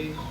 3.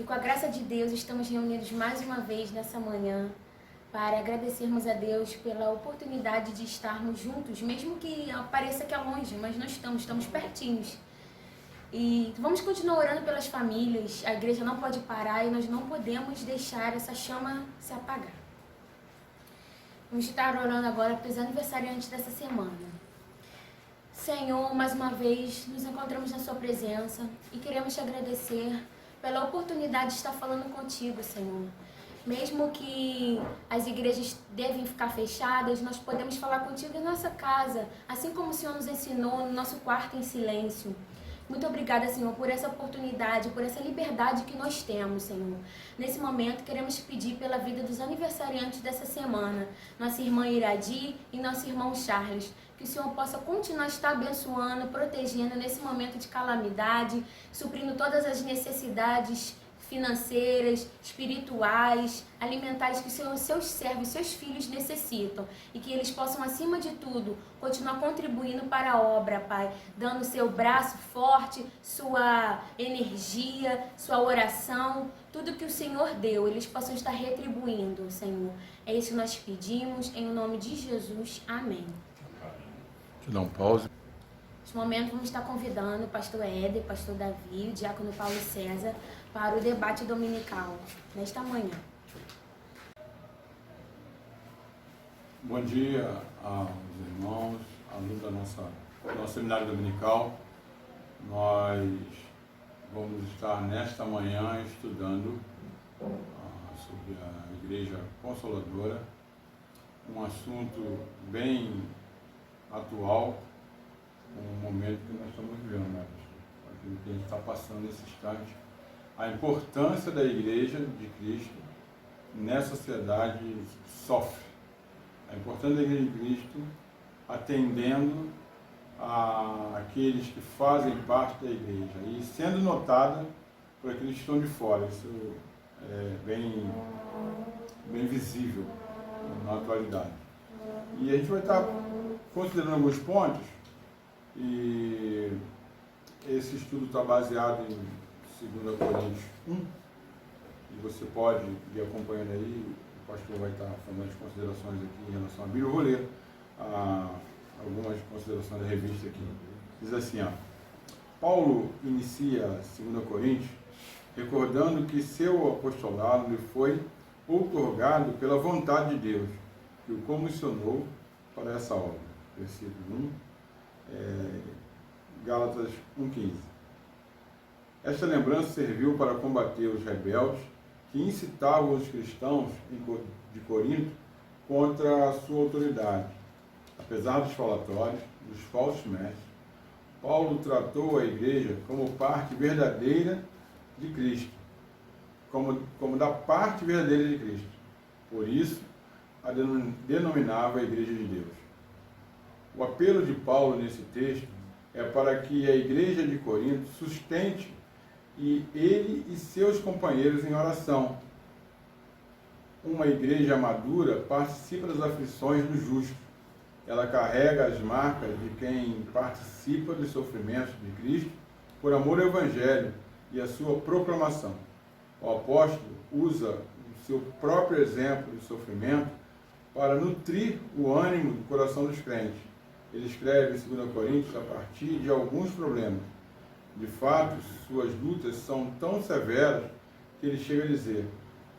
E com a graça de Deus, estamos reunidos mais uma vez nessa manhã para agradecermos a Deus pela oportunidade de estarmos juntos, mesmo que pareça que é longe, mas nós estamos pertinhos. E vamos continuar orando pelas famílias, a igreja não pode parar e nós não podemos deixar essa chama se apagar. Vamos estar orando agora pelos aniversariantes dessa semana. Senhor, mais uma vez nos encontramos na sua presença e queremos te agradecer pela oportunidade de estar falando contigo, Senhor. Mesmo que as igrejas devem ficar fechadas, nós podemos falar contigo em nossa casa, assim como o Senhor nos ensinou no nosso quarto em silêncio. Muito obrigada, Senhor, por essa oportunidade, por essa liberdade que nós temos, Senhor. Nesse momento, queremos te pedir pela vida dos aniversariantes dessa semana, nossa irmã Iradi e nosso irmão Charles. Que o Senhor possa continuar estar abençoando, protegendo nesse momento de calamidade, suprindo todas as necessidades financeiras, espirituais, alimentares que seus servos, seus filhos necessitam, e que eles possam, acima de tudo, continuar contribuindo para a obra, Pai, dando seu braço forte, sua energia, sua oração, tudo que o Senhor deu, eles possam estar retribuindo, Senhor. É isso que nós pedimos, em nome de Jesus. Amém. Deixa eu dar um pause. Neste momento, vamos estar convidando o pastor Éder, o pastor Davi, o diácono Paulo César, para o debate dominical, nesta manhã. Bom dia aos irmãos, alunos do nosso seminário dominical. Nós vamos estar nesta manhã estudando sobre a Igreja Consoladora, um assunto bem atual, um momento que nós estamos vivendo, né, pastor? Aquilo que a gente está passando nesse instante, a importância da Igreja de Cristo nessa sociedade que sofre, a importância da Igreja de Cristo atendendo aqueles que fazem parte da Igreja e sendo notada por aqueles que estão de fora. Isso é bem visível na atualidade. E a gente vai estar considerando alguns pontos, e esse estudo está baseado em 2 Coríntios 1, e você pode ir acompanhando aí, o pastor vai estar fazendo as considerações aqui em relação à Bíblia. Eu vou ler algumas considerações da revista aqui. Diz assim, Paulo inicia 2 Coríntios recordando que seu apostolado lhe foi outorgado pela vontade de Deus, que o comissionou para essa obra. Versículo 1, Gálatas 1,15. Esta lembrança serviu para combater os rebeldes que incitavam os cristãos de Corinto contra a sua autoridade. Apesar dos falatórios, dos falsos mestres, Paulo tratou a igreja como parte verdadeira de Cristo, como da parte verdadeira de Cristo. Por isso, a denominava a Igreja de Deus. O apelo de Paulo nesse texto é para que a igreja de Corinto sustente ele e seus companheiros em oração. Uma igreja madura participa das aflições do justo. Ela carrega as marcas de quem participa dos sofrimentos de Cristo por amor ao Evangelho e a sua proclamação. O apóstolo usa o seu próprio exemplo de sofrimento para nutrir o ânimo do coração dos crentes. Ele escreve em 2 Coríntios a partir de alguns problemas. De fato, suas lutas são tão severas que ele chega a dizer: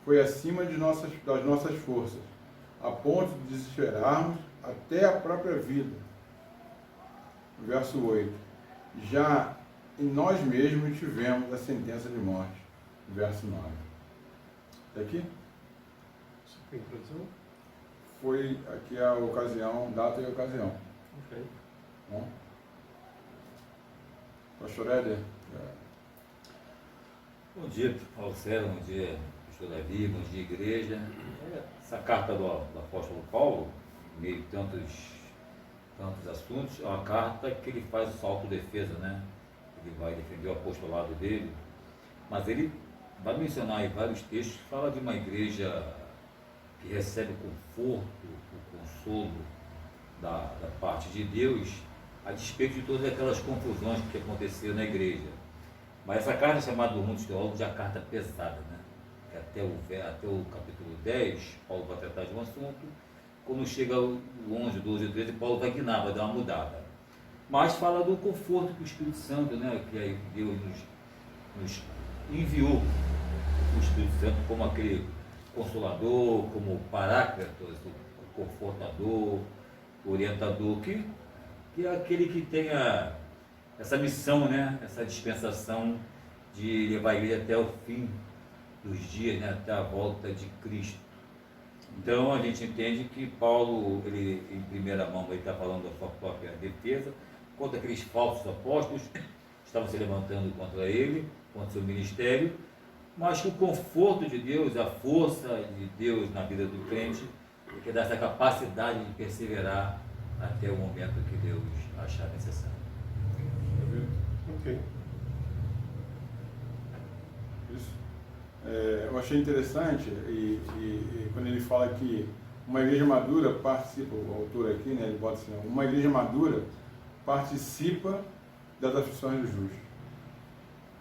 foi acima das nossas forças, a ponto de desesperarmos até a própria vida. Verso 8. Já em nós mesmos tivemos a sentença de morte. Verso 9. Está aqui? Isso foi a introdução? Foi aqui a ocasião, data e ocasião. Ok. Bom. Pastor Éder. Bom dia, Paulo César, bom dia, pastor Davi, bom dia, igreja. Essa carta do apóstolo Paulo, em meio a tantos assuntos, é uma carta que ele faz sua autodefesa, né? Ele vai defender o apostolado dele, mas ele vai mencionar em vários textos que fala de uma igreja que recebe o conforto, o consolo da parte de Deus, a despeito de todas aquelas confusões que aconteceram na igreja. Mas essa carta é chamada por muitos teólogos de a carta pesada, né? Que até o capítulo 10, Paulo vai tratar de um assunto, quando chega o 11, 12 e 13, Paulo vai guinar, vai dar uma mudada. Mas fala do conforto que o Espírito Santo, né? Que aí Deus nos enviou o Espírito Santo como aquele consolador, como o paráclitos, o confortador, o orientador, que é aquele que tem essa missão, né? Essa dispensação de levar a igreja até o fim dos dias, né? Até a volta de Cristo. Então a gente entende que Paulo, ele, em primeira mão, ele está falando da sua própria defesa contra aqueles falsos apóstolos, estavam se levantando contra ele, contra o seu ministério, mas que o conforto de Deus, a força de Deus na vida do crente, que dá essa capacidade de perseverar até o momento que Deus achar necessário. Ok. Isso. Eu achei interessante e quando ele fala que uma igreja madura participa, o autor aqui, né, ele bota assim, uma igreja madura participa das aflições dos justos.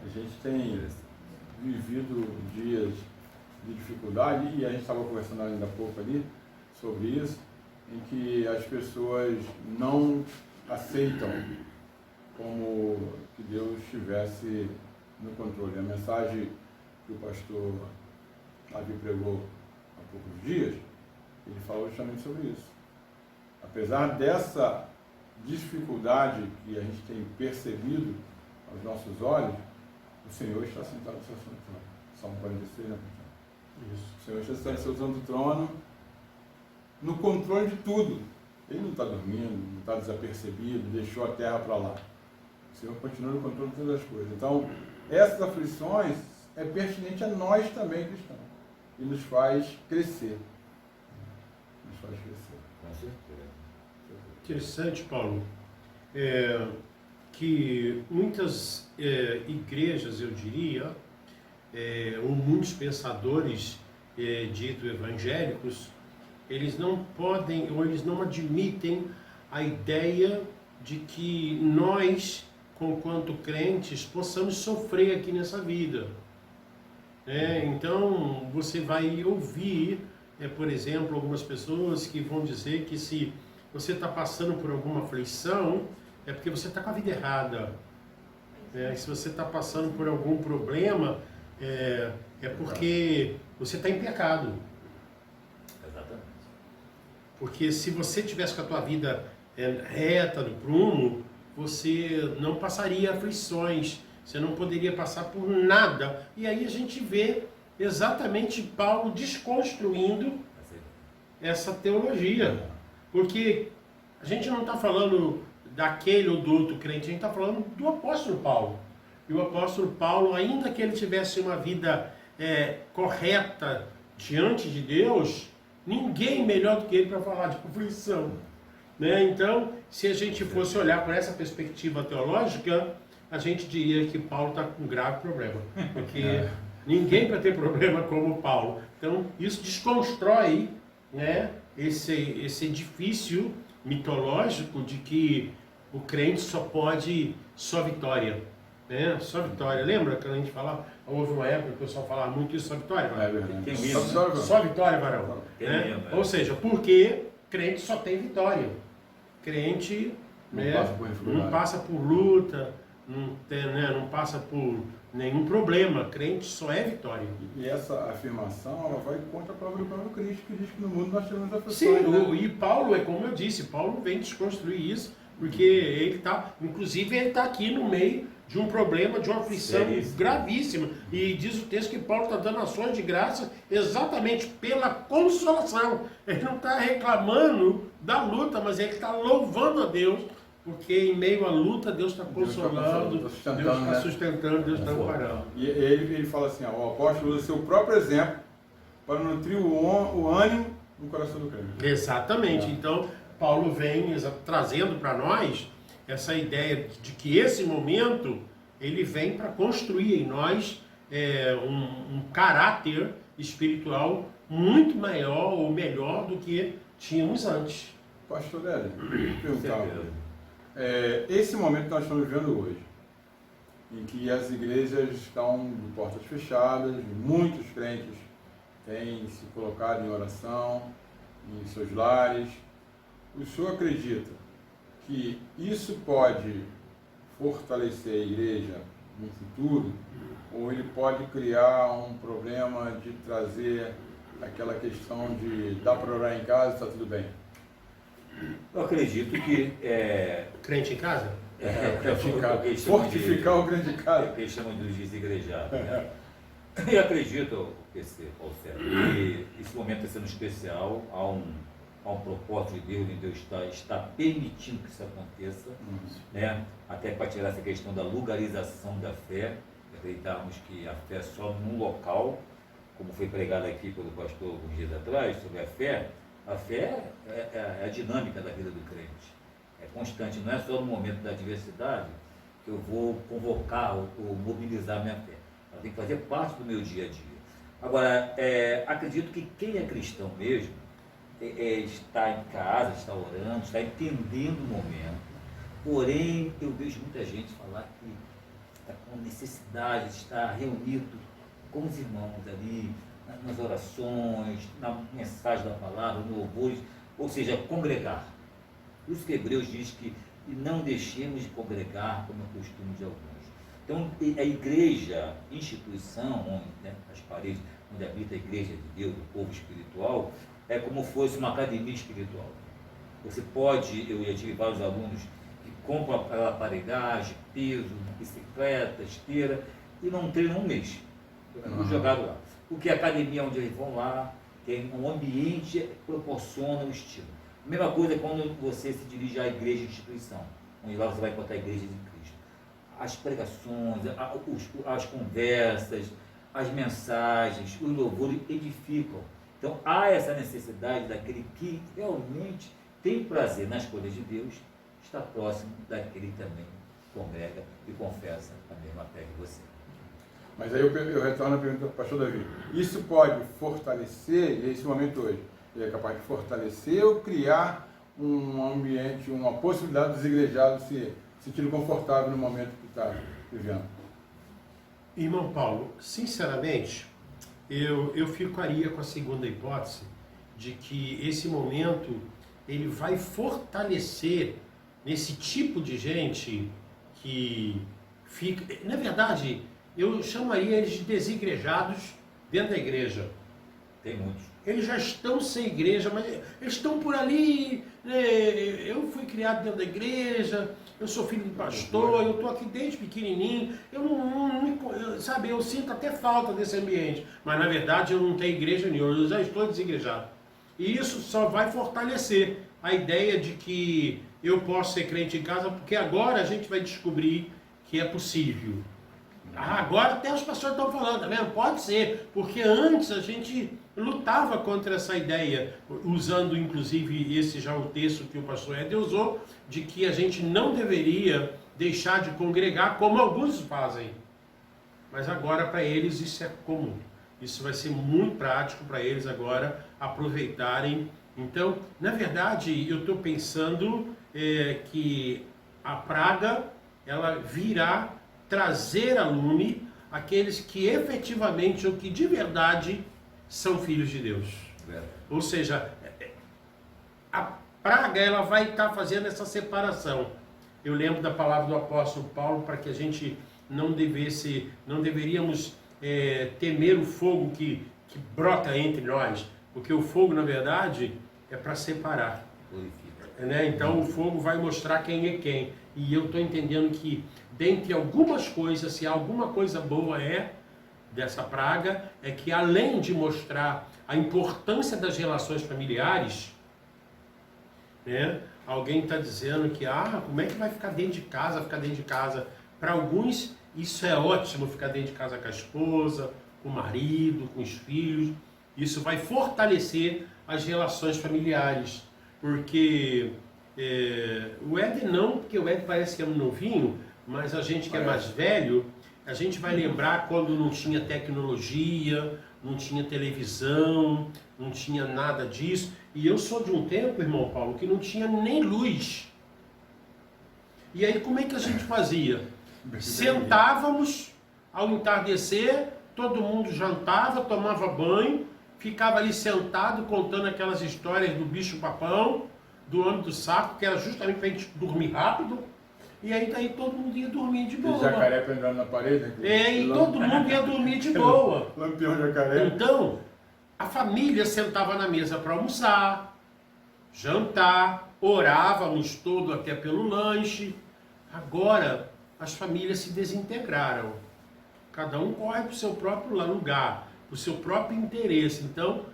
A gente tem vivido dias de dificuldade e a gente estava conversando ainda há pouco ali sobre isso, em que as pessoas não aceitam como que Deus estivesse no controle. A mensagem que o pastor Davi pregou há poucos dias, ele falou justamente sobre isso. Apesar dessa dificuldade que a gente tem percebido aos nossos olhos, o Senhor está sentado no seu santo trono. Salmo 46, né? Isso. O Senhor está sentado no seu santo trono, no controle de tudo. Ele não está dormindo, não está desapercebido, deixou a terra para lá. O Senhor continua no controle de todas as coisas. Então, essas aflições é pertinente a nós também, cristãos. E nos faz crescer. Nos faz crescer. Com certeza. Interessante, Paulo, que muitas igrejas, eu diria, ou muitos pensadores dito evangélicos, eles não podem ou eles não admitem a ideia de que nós, conquanto crentes, possamos sofrer aqui nessa vida. Então, você vai ouvir, por exemplo, algumas pessoas que vão dizer que se você está passando por alguma aflição, é porque você está com a vida errada. Se você está passando por algum problema, é porque você está em pecado. Exatamente. Porque se você tivesse com a tua vida reta, no prumo, você não passaria aflições, você não poderia passar por nada. E aí a gente vê exatamente Paulo desconstruindo essa teologia. Porque a gente não está falando daquele ou do outro crente, a gente está falando do apóstolo Paulo. E o apóstolo Paulo, ainda que ele tivesse uma vida correta diante de Deus, ninguém melhor do que ele para falar de aflição. Então, se a gente fosse olhar por essa perspectiva teológica, a gente diria que Paulo está com um grave problema. Porque ninguém vai ter problema como Paulo. Então, isso desconstrói, esse edifício mitológico de que o crente só vitória. Só vitória. Lembra que a gente falava, houve uma época que o pessoal falava muito isso, só vitória? É verdade. Tem Só vitória, varão. Tem mesmo, Ou seja, porque crente só tem vitória. Crente não passa por luta, não passa por nenhum problema. Crente só é vitória. E essa afirmação, ela vai contra a própria do próprio Cristo, que diz que no mundo nós temos aflições. Sim, e Paulo, como eu disse, Paulo vem desconstruir isso, porque ele está aqui no meio de um problema, de uma aflição gravíssima. E diz o texto que Paulo está dando ações de graça exatamente pela consolação. Ele não está reclamando da luta, mas ele está louvando a Deus, porque em meio à luta Deus está consolando, Deus está sustentando, Deus está amparando. E ele fala assim, o apóstolo usa seu próprio exemplo para nutrir o ânimo no coração do crente. Exatamente. Então, Paulo vem trazendo para nós essa ideia de que esse momento ele vem para construir em nós um caráter espiritual muito maior ou melhor do que tínhamos antes. Pastor Hélio, perguntar, esse momento que nós estamos vivendo hoje, em que as igrejas estão de portas fechadas, muitos crentes têm se colocado em oração, em seus lares, o senhor acredita que isso pode fortalecer a igreja no futuro, ou ele pode criar um problema de trazer aquela questão de dá para orar em casa e está tudo bem? Eu acredito que Crente em casa? Fortificar o crente em casa. Que eles chamam de desigrejados. Eu acredito, que esse momento está sendo especial, há há um propósito de Deus, e Deus está permitindo que isso aconteça, né? Até para tirar essa questão da lugaralização da fé, acreditarmos que a fé é só num local, como foi pregado aqui pelo pastor alguns dias atrás, sobre a fé é a dinâmica da vida do crente, é constante, não é só no momento da adversidade que eu vou convocar ou mobilizar minha fé, ela tem que fazer parte do meu dia a dia. Agora, acredito que quem é cristão mesmo, está em casa, está orando, está entendendo o momento, porém eu vejo muita gente falar que está com necessidade de estar reunido com os irmãos ali, nas orações, na mensagem da palavra, no louvores, ou seja, congregar. Por isso que Hebreus diz que não deixemos de congregar como é costume de alguns. Então, a igreja, instituição, onde, né, as paredes onde habita a igreja de Deus, o povo espiritual, é como se fosse uma academia espiritual. Você pode, eu já tive vários alunos que compram aquela aparelhagem, peso, bicicleta, esteira, e não treinam um mês. Jogado lá. Porque a academia onde eles vão lá, tem um ambiente que proporciona o estilo. A mesma coisa é quando você se dirige à igreja de instituição, onde lá você vai encontrar a igreja de Cristo. As pregações, as conversas, as mensagens, os louvores edificam. Então há essa necessidade daquele que realmente tem prazer nas coisas de Deus, estar próximo daquele que também congrega e confessa a mesma fé que você. Mas aí eu retorno à pergunta do pastor Davi. Isso pode fortalecer, esse momento hoje, ele é capaz de fortalecer ou criar um ambiente, uma possibilidade dos igrejados se sentirem confortável no momento que está vivendo? Irmão Paulo, sinceramente, eu ficaria com a segunda hipótese de que esse momento ele vai fortalecer nesse tipo de gente que fica... Na verdade, eu chamaria eles de desigrejados dentro da igreja. Tem muitos. Eles já estão sem igreja, mas eles estão por ali. Eu fui criado dentro da igreja, eu sou filho de pastor, eu estou aqui desde pequenininho. Eu sinto até falta desse ambiente, mas na verdade eu não tenho igreja nenhuma, eu já estou desigrejado. E isso só vai fortalecer a ideia de que eu posso ser crente em casa, porque agora a gente vai descobrir que é possível. Agora até os pastores estão falando, tá vendo? Pode ser, porque antes a gente lutava contra essa ideia, usando inclusive esse já o texto que o pastor Éder usou, de que a gente não deveria deixar de congregar como alguns fazem. Mas agora para eles isso é comum. Isso vai ser muito prático para eles agora aproveitarem. Então, na verdade, eu estou pensando que a praga ela virá trazer a lume aqueles que efetivamente ou que de verdade são filhos de Deus. Ou seja, a praga ela vai estar fazendo essa separação. Eu lembro da palavra do apóstolo Paulo para que a gente não deveríamos temer o fogo que brota entre nós, porque o fogo na verdade é para separar. Né? Então o fogo vai mostrar quem é quem. E eu estou entendendo que dentre algumas coisas, se alguma coisa boa dessa praga, é que além de mostrar a importância das relações familiares, né, alguém está dizendo que como é que vai ficar dentro de casa, Para alguns isso é ótimo, ficar dentro de casa com a esposa, com o marido, com os filhos. Isso vai fortalecer as relações familiares, porque o Éder não, porque o Éder parece que é um novinho, mas a gente que é mais velho, a gente vai lembrar quando não tinha tecnologia, não tinha televisão, não tinha nada disso. E eu sou de um tempo, irmão Paulo, que não tinha nem luz. E aí como é que a gente fazia? Sentávamos ao entardecer, todo mundo jantava, tomava banho, ficava ali sentado contando aquelas histórias do bicho papão, do homem do saco, que era justamente para a gente dormir rápido. E aí daí todo mundo ia dormir de boa. E jacaré pendurado na parede? E todo mundo ia dormir de boa. Lampião jacaré. Então, a família sentava na mesa para almoçar, jantar, orávamos todo até pelo lanche. Agora, as famílias se desintegraram. Cada um corre para o seu próprio lugar, para o seu próprio interesse. Então,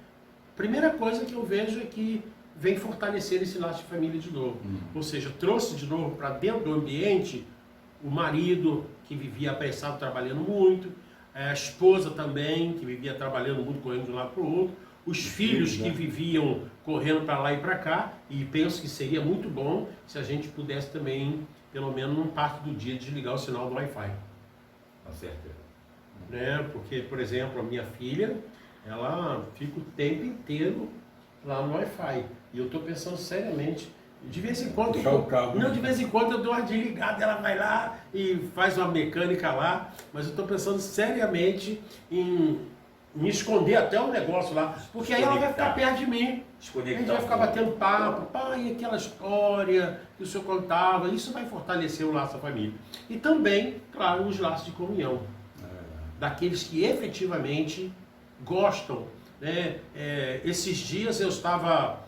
a primeira coisa que eu vejo é que vem fortalecer esse laço de família de novo. Ou seja, trouxe de novo para dentro do ambiente o marido, que vivia apressado, trabalhando muito, a esposa também, que vivia trabalhando muito, correndo de um lado para o outro, os filhos que viviam correndo para lá e para cá, e penso que seria muito bom se a gente pudesse também, pelo menos num parte do dia, desligar o sinal do Wi-Fi. Com certeza. Né? Porque, por exemplo, a minha filha, ela fica o tempo inteiro lá no Wi-Fi. E eu estou pensando seriamente, de vez em quando, de vez em quando eu dou uma desligada, ela vai lá e faz uma mecânica lá, mas eu estou pensando seriamente em me esconder até o negócio lá, porque aí ela vai ficar perto de mim. A gente vai ficar batendo papo, pai, aquela história que o senhor contava, isso vai fortalecer o laço da família. E também, claro, os laços de comunhão, daqueles que efetivamente gostam. Né? Esses dias eu estava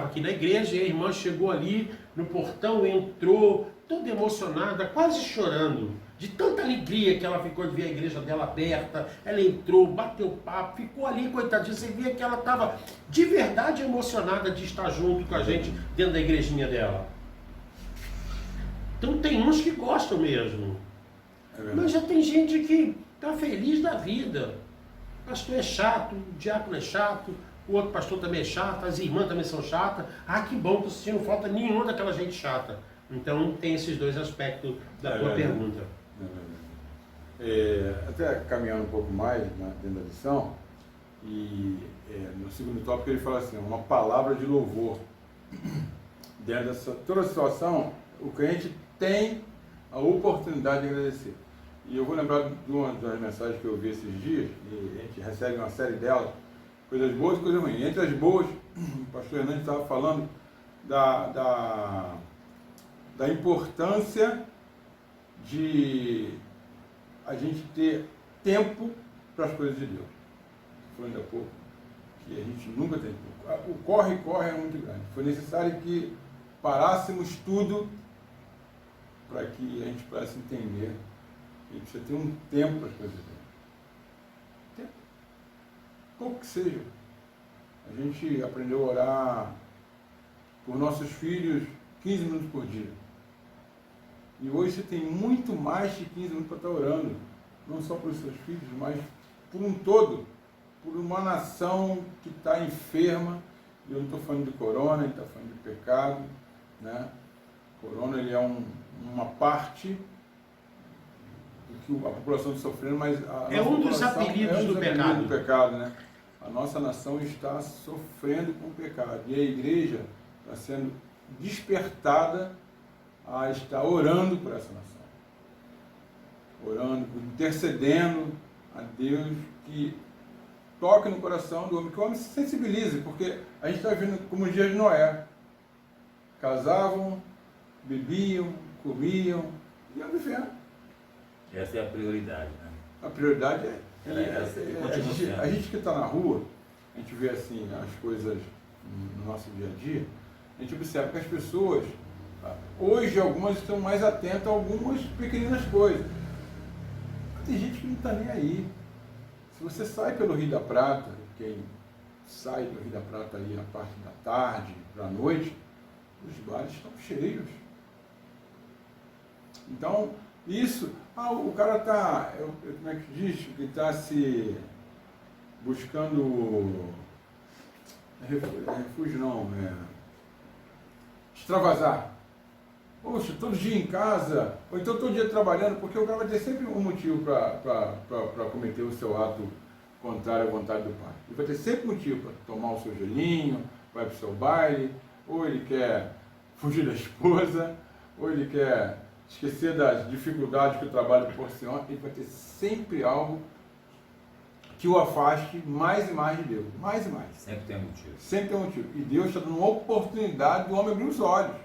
aqui na igreja e a irmã chegou ali no portão, entrou toda emocionada, quase chorando, de tanta alegria que ela ficou de ver a igreja dela aberta. Ela entrou, bateu papo, ficou ali, coitadinha, você via que ela estava de verdade emocionada de estar junto com a gente dentro da igrejinha dela. Então tem uns que gostam mesmo, mas já tem gente que está feliz da vida. O pastor é chato, o diácono é chato, o outro pastor também é chato, as irmãs também são chatas. Ah, que bom, estou sentindo falta nenhuma daquela gente chata. Então tem esses dois aspectos da tua pergunta. Até caminhando um pouco mais dentro da lição, e no segundo tópico ele fala assim, uma palavra de louvor. Dentro dessa toda a situação, o crente tem a oportunidade de agradecer. E eu vou lembrar de uma das mensagens que eu vi esses dias, e a gente recebe uma série delas, coisas boas e coisas ruins. Entre as boas, o pastor Hernandes estava falando da importância de a gente ter tempo para as coisas de Deus. Estou falando há pouco que a gente nunca tem tempo. O corre-corre é muito grande. Foi necessário que parássemos tudo para que a gente pudesse entender que a gente precisa ter um tempo para as coisas de Deus. Tempo. Pouco que seja. A gente aprendeu a orar por nossos filhos 15 minutos por dia. E hoje você tem muito mais de 15 minutos para estar orando. Não só pelos seus filhos, mas por um todo. Por uma nação que está enferma. E eu não estou falando de corona, ele está falando de pecado. Né? Corona ele é uma parte do que a população está sofrendo, mas é um dos apelidos do pecado. Né? A nossa nação está sofrendo com o pecado. E a igreja está sendo despertada a estar orando por essa nação. Orando, intercedendo a Deus que toque no coração do homem, que o homem se sensibilize, porque a gente está vendo como os dias de Noé. Casavam, bebiam, comiam, e iam vivendo. Essa é a prioridade, né? A prioridade a gente que está na rua, a gente vê assim as coisas no nosso dia a dia, a gente observa que as pessoas, hoje algumas estão mais atentas a algumas pequeninas coisas. Tem gente que não está nem aí. Se você sai pelo Rio da Prata, quem sai do Rio da Prata aí a parte da tarde para a noite, os bares estão cheios. Então, isso, o cara está, como é que diz? Que está se buscando, refúgio não, extravasar. Poxa, todo dia em casa, ou então todo dia trabalhando, porque o cara vai ter sempre um motivo para cometer o seu ato contrário à vontade do pai. Ele vai ter sempre motivo para tomar o seu gelinho, vai para o seu baile, ou ele quer fugir da esposa, ou ele quer esquecer das dificuldades que o trabalho proporciona. Ele vai ter sempre algo que o afaste mais e mais de Deus, mais e mais. Sempre tem um motivo. Sempre tem um motivo. E Deus está dando uma oportunidade do homem abrir os olhos.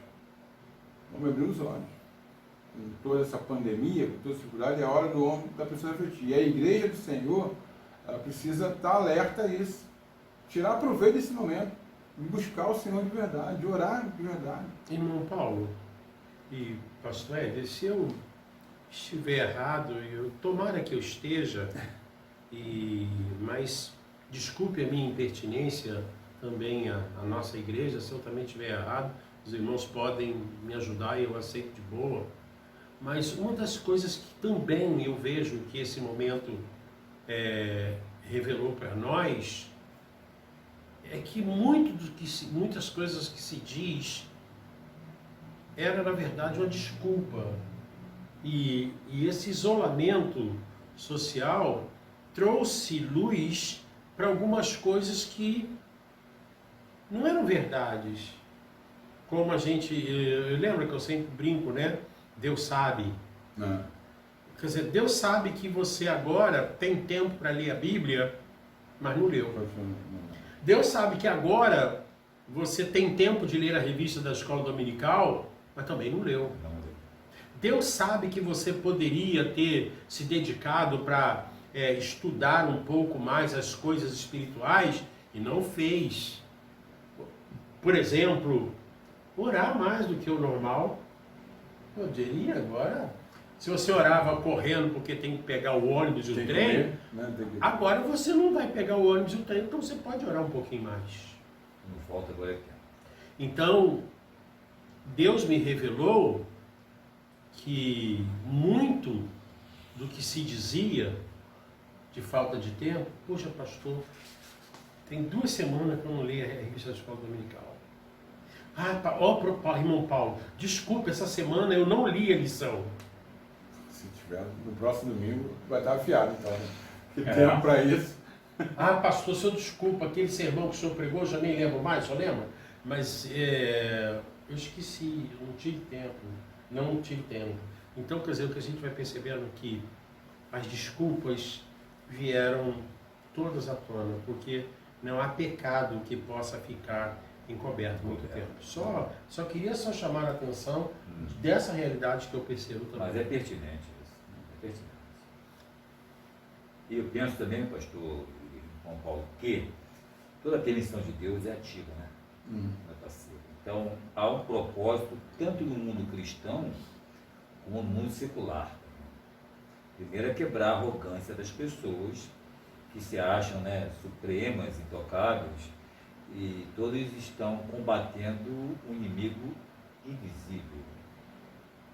O homem abrir os olhos. Com toda essa pandemia, com toda essa dificuldade, é a hora do homem, da pessoa refletir. E a igreja do Senhor, ela precisa estar alerta a isso. Tirar proveito desse momento. E buscar o Senhor de verdade, de orar de verdade. Irmão Paulo e pastor Éder, se eu estiver errado, tomara que eu esteja, mas desculpe a minha impertinência, também a nossa igreja. Se eu também estiver errado, os irmãos podem me ajudar e eu aceito de boa. Mas uma das coisas que também eu vejo que esse momento revelou para nós é que muitas coisas que se diz era na verdade uma desculpa. E esse isolamento social trouxe luz para algumas coisas que não eram verdades. Como a gente... Eu lembro que eu sempre brinco, né? Deus sabe. Quer dizer, Deus sabe que você agora tem tempo para ler a Bíblia, mas não leu. Deus sabe que agora você tem tempo de ler a revista da escola dominical, mas também não leu. Deus sabe que você poderia ter se dedicado para estudar um pouco mais as coisas espirituais e não fez. Por exemplo, orar mais do que o normal. Eu diria agora, se você orava correndo porque tem que pegar o ônibus e o trem, agora você não vai pegar o ônibus e o trem, então você pode orar um pouquinho mais. Não falta agora aqui. Então, Deus me revelou que muito do que se dizia de falta de tempo, poxa pastor, tem 2 semanas que eu não leio a revista da escola dominical. Irmão Paulo, desculpa, essa semana eu não li a lição. Se tiver no próximo domingo, vai estar afiado, então. Né? Que tempo para isso. Pastor, o senhor desculpa, aquele sermão que o senhor pregou, eu já nem lembro mais, só lembra? Mas eu esqueci, eu não tive tempo. Não tive tempo. Então, quer dizer, o que a gente vai percebendo é que as desculpas vieram todas à tona, porque não há pecado que possa ficar encoberto muito tempo. Só queria chamar a atenção dessa realidade que eu percebo também. Mas é pertinente isso. É pertinente. E eu penso também, pastor João Paulo, que toda a permissão de Deus é ativa, né? Não é passiva. Então, há um propósito tanto no mundo cristão como no mundo secular. Primeiro é quebrar a arrogância das pessoas que se acham, né, supremas, intocáveis, e todos estão combatendo um inimigo invisível,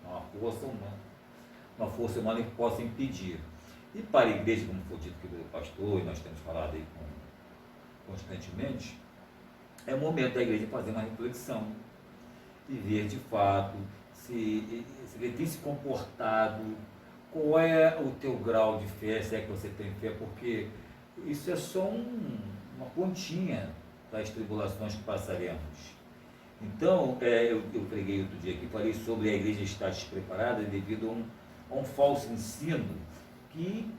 uma força humana que possa impedir. E para a igreja, como foi dito pelo pastor, e nós temos falado aí constantemente, é o momento da igreja fazer uma reflexão e ver de fato se ele tem se comportado, qual é o teu grau de fé, se é que você tem fé, porque isso é só uma pontinha das tribulações que passaremos. Então, eu preguei outro dia aqui, falei sobre a igreja estar despreparada devido a um falso ensino que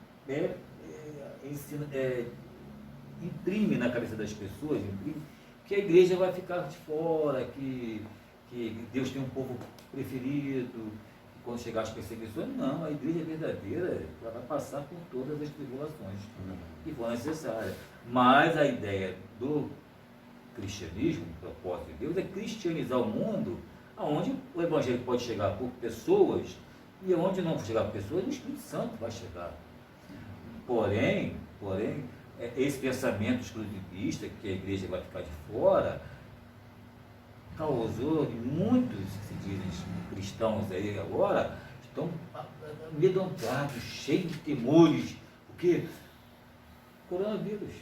imprime na cabeça das pessoas, que a igreja vai ficar de fora, que Deus tem um povo preferido, que quando chegar as perseguições, não, a igreja verdadeira ela vai passar por todas as tribulações que for necessárias. Mas a ideia do cristianismo, o propósito de Deus, é cristianizar o mundo, aonde o evangelho pode chegar por pessoas, e onde não chegar por pessoas, o Espírito Santo vai chegar. Porém, esse pensamento exclusivista, que a igreja vai ficar de fora, causou muitos que se dizem cristãos aí agora, estão amedrontados, cheios de temores, porque coronavírus.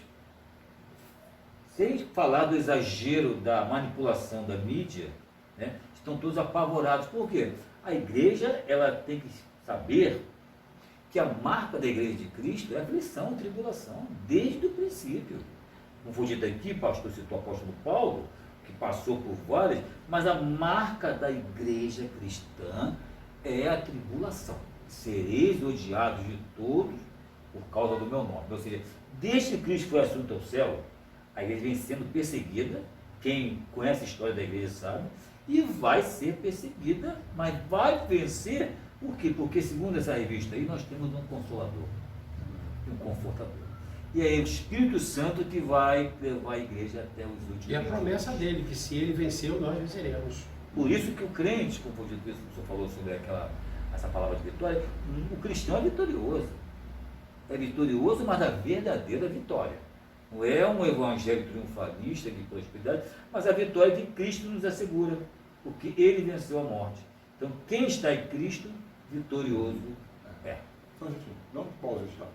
Sem falar do exagero da manipulação da mídia, né, estão todos apavorados. Por quê? A igreja ela tem que saber que a marca da igreja de Cristo é a aflição, a tribulação, desde o princípio. Como foi dito aqui, pastor citou o apóstolo Paulo, que passou por várias, mas a marca da igreja cristã é a tribulação. Sereis odiados de todos por causa do meu nome. Ou seja, desde que Cristo foi assunto ao céu, a igreja vem sendo perseguida, quem conhece a história da igreja sabe, e vai ser perseguida, mas vai vencer. Por quê? Porque, segundo essa revista aí, nós temos um consolador, um confortador. E é o Espírito Santo que vai levar a igreja até os últimos dias. E a promessa dele, que se ele venceu, nós venceremos. Por isso que o crente, como foi dito, o senhor falou sobre essa palavra de vitória, o cristão é vitorioso. É vitorioso, mas a verdadeira vitória. Não é um evangelho triunfalista de prosperidade, mas a vitória de Cristo nos assegura, porque ele venceu a morte. Então, quem está em Cristo, vitorioso é. Só um minutinho, não pausa, está.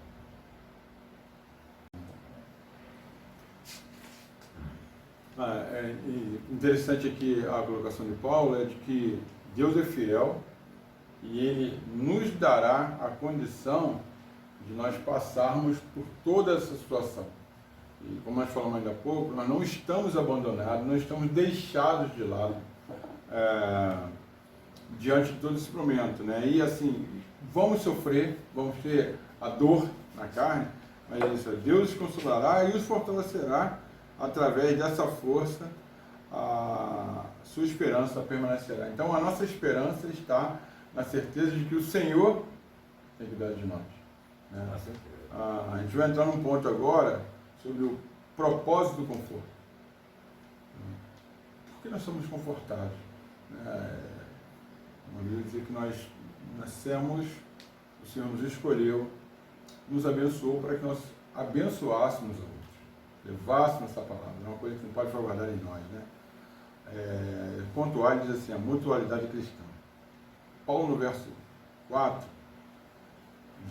Interessante aqui a colocação de Paulo é de que Deus é fiel e Ele nos dará a condição de nós passarmos por toda essa situação. E como nós falamos ainda há pouco, nós não estamos abandonados, não estamos deixados de lado diante de todo esse momento, né? E assim, vamos sofrer, vamos ter a dor na carne, mas é isso, Deus os consolará e os fortalecerá através dessa força, a sua esperança permanecerá. Então a nossa esperança está na certeza de que o Senhor tem cuidado de nós, né? A gente vai entrar num ponto agora sobre o propósito do conforto. Por que nós somos confortados? Uma Bíblia diz que nós nascemos, o Senhor nos escolheu, nos abençoou para que nós abençoássemos a outros, levássemos essa palavra. É uma coisa que não pode guardar em nós, né? Ponto A diz assim, a mutualidade cristã. Paulo no verso 4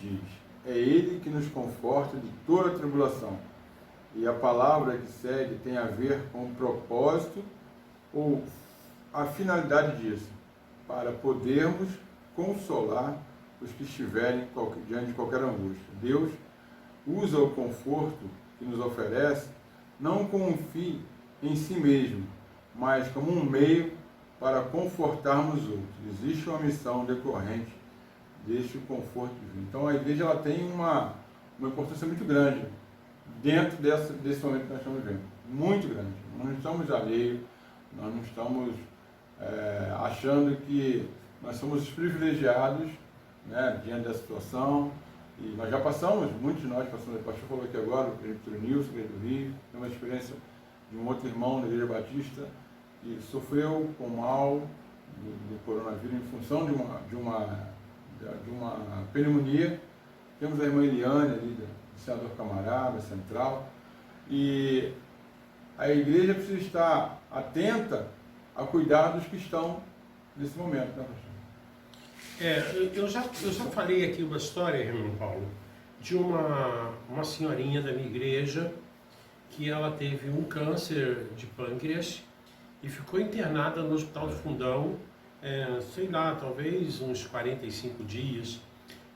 diz, é Ele que nos conforta de toda a tribulação. E a palavra que segue tem a ver com o propósito ou a finalidade disso, para podermos consolar os que estiverem diante de qualquer angústia. Deus usa o conforto que nos oferece não como um fim em si mesmo, mas como um meio para confortarmos outros. Existe uma missão decorrente deste conforto divino. Então a igreja ela tem uma importância muito grande dentro desse momento que nós estamos vivendo. Muito grande. Nós não estamos alheios, nós não estamos achando que nós somos os privilegiados, né, diante da situação. E nós já passamos, muitos de nós passamos, o pastor falou aqui agora, o presbítero Nilson, do Rio, tem uma experiência de um outro irmão da Igreja Batista que sofreu com o mal do coronavírus em função de uma pneumonia. Temos a irmã Eliane ali, do senador Camarada, Central, e a igreja precisa estar atenta a cuidar dos que estão nesse momento, né, pastor? Eu já falei aqui uma história, irmão Paulo, de uma senhorinha da minha igreja que ela teve um câncer de pâncreas e ficou internada no Hospital do Fundão, sei lá, talvez uns 45 dias.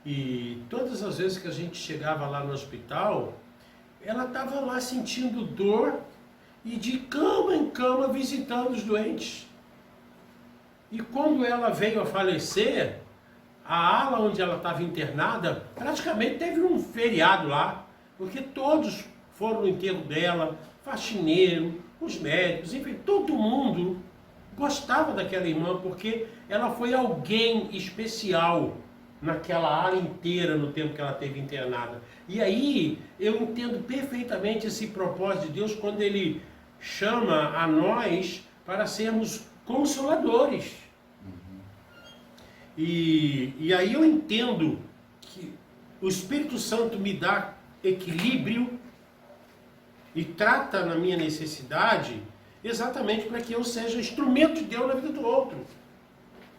E todas as vezes que a gente chegava lá no hospital, ela estava lá sentindo dor e de cama em cama visitando os doentes. E quando ela veio a falecer, a ala onde ela estava internada, praticamente teve um feriado lá, porque todos foram no enterro dela, faxineiro, os médicos, enfim, todo mundo gostava daquela irmã, porque ela foi alguém especial naquela ala inteira no tempo que ela esteve internada. E aí eu entendo perfeitamente esse propósito de Deus quando Ele chama a nós para sermos consoladores. E aí eu entendo que o Espírito Santo me dá equilíbrio e trata na minha necessidade exatamente para que eu seja instrumento de Deus na vida do outro.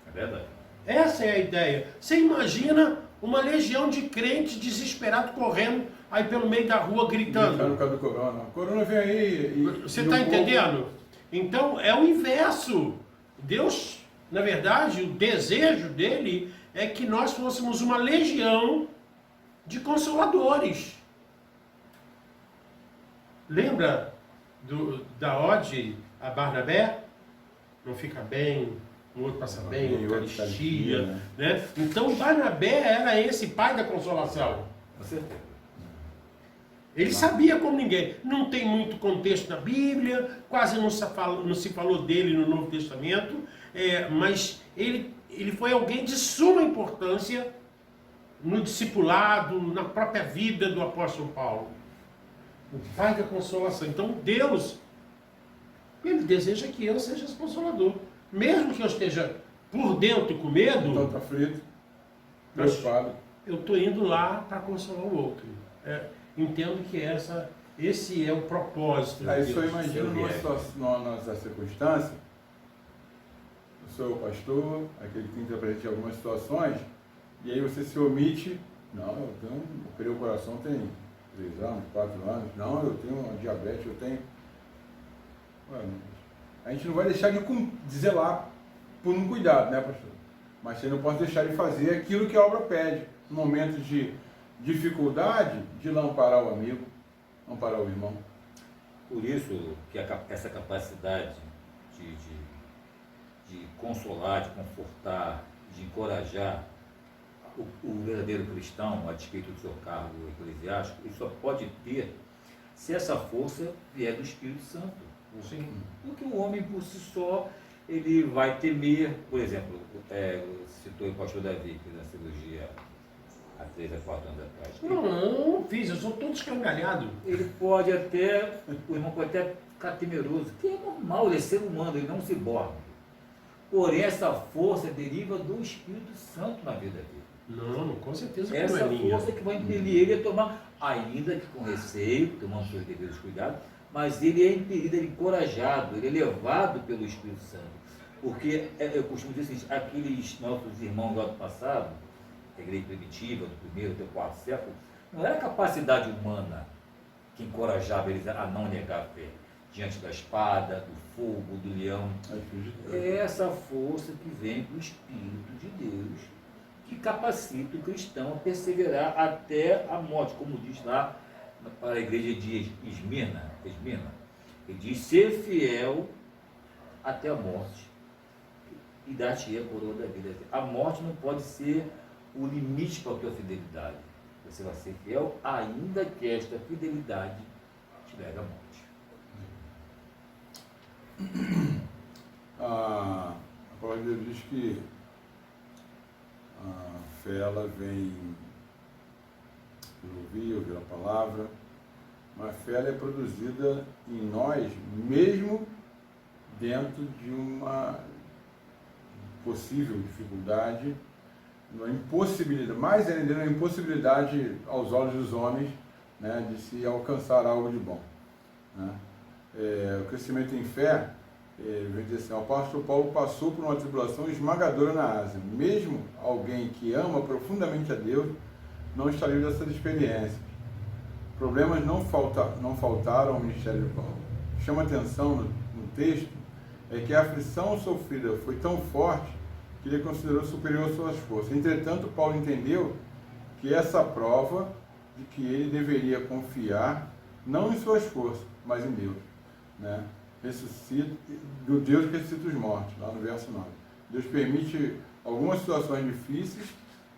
É verdade. Essa é a ideia. Você imagina uma legião de crentes desesperados correndo aí pelo meio da rua gritando. No caso do corona. O corona vem aí. Você está entendendo? Então é o inverso. Deus, na verdade, o desejo dele é que nós fôssemos uma legião de consoladores. Lembra da ode a Barnabé? Não fica bem, o outro passa bem, o Eucaristia, né? Então Barnabé era esse pai da consolação. Com certeza. Ele sabia como ninguém. Não tem muito contexto na Bíblia, quase não se falou dele no Novo Testamento, mas ele foi alguém de suma importância no discipulado, na própria vida do apóstolo Paulo. O pai da consolação. Então Deus, Ele deseja que eu seja esse consolador. Mesmo que eu esteja por dentro com medo, Então está aflito, preocupado. eu estou indo lá para consolar o outro. Entendo que essa Esse é o propósito. Aí de só Deus. imagina nessa circunstância, eu sou o pastor, aquele que tem que interpretar algumas situações, e aí você se omite, não, eu operei o coração tem 3 anos, 4 anos, não, eu tenho uma diabetes, eu tenho... Ué, a gente não vai deixar de zelar por um cuidado, né, pastor? Mas você não pode deixar de fazer aquilo que a obra pede. No momento de dificuldade, de lamparar o amigo, lamparar o irmão. Por isso que essa capacidade de consolar, de confortar, de encorajar o verdadeiro cristão, a despeito do seu cargo eclesiástico, ele só pode ter se essa força vier do Espírito Santo. Sim. Porque o homem por si só, ele vai temer, por exemplo, citou o pastor Davi, que na cirurgia há 3 a 4 anos atrás. Não fiz, eu sou todo escangalhado. Ele pode até, o irmão pode até ficar temeroso, que é normal, ele é ser humano, ele não é um ciborgue. Porém, essa força deriva do Espírito Santo na vida dele. Não, com certeza que Essa não é minha. força que vai impelir ele a tomar, ainda que com receio, tomando seus devidos cuidados, mas ele é impelido, ele é encorajado, ele é levado pelo Espírito Santo. Porque, eu costumo dizer assim, aqueles nossos irmãos lá do passado, a igreja primitiva, do 1º até o 4º século, não era a capacidade humana que encorajava eles a não negar a fé. Diante da espada, do fogo, do leão. É essa força que vem do Espírito de Deus, que capacita o cristão a perseverar até a morte, como diz lá para a igreja de Esmirna. Ele diz, ser fiel até a morte e dar-te a coroa da vida. A morte não pode ser o limite para a tua fidelidade. Você vai ser fiel ainda que esta fidelidade te leve à morte. A palavra de Deus diz que a fé ela vem pelo ouvir a palavra, mas a fé ela é produzida em nós, mesmo dentro de uma possível dificuldade, uma impossibilidade, mais ainda uma impossibilidade aos olhos dos homens, né, de se alcançar algo de bom, né? O crescimento em fé, vem dizer assim, o apóstolo Paulo passou por uma tribulação esmagadora na Ásia. Mesmo alguém que ama profundamente a Deus não está livre dessas experiências. Problemas não faltaram ao ministério de Paulo. Chama atenção no texto é que a aflição sofrida foi tão forte que ele considerou superior às suas forças. Entretanto, Paulo entendeu que essa prova de que ele deveria confiar não em suas forças, mas em Deus, né? Do Deus que ressuscita os mortos, lá no verso 9. Deus permite algumas situações difíceis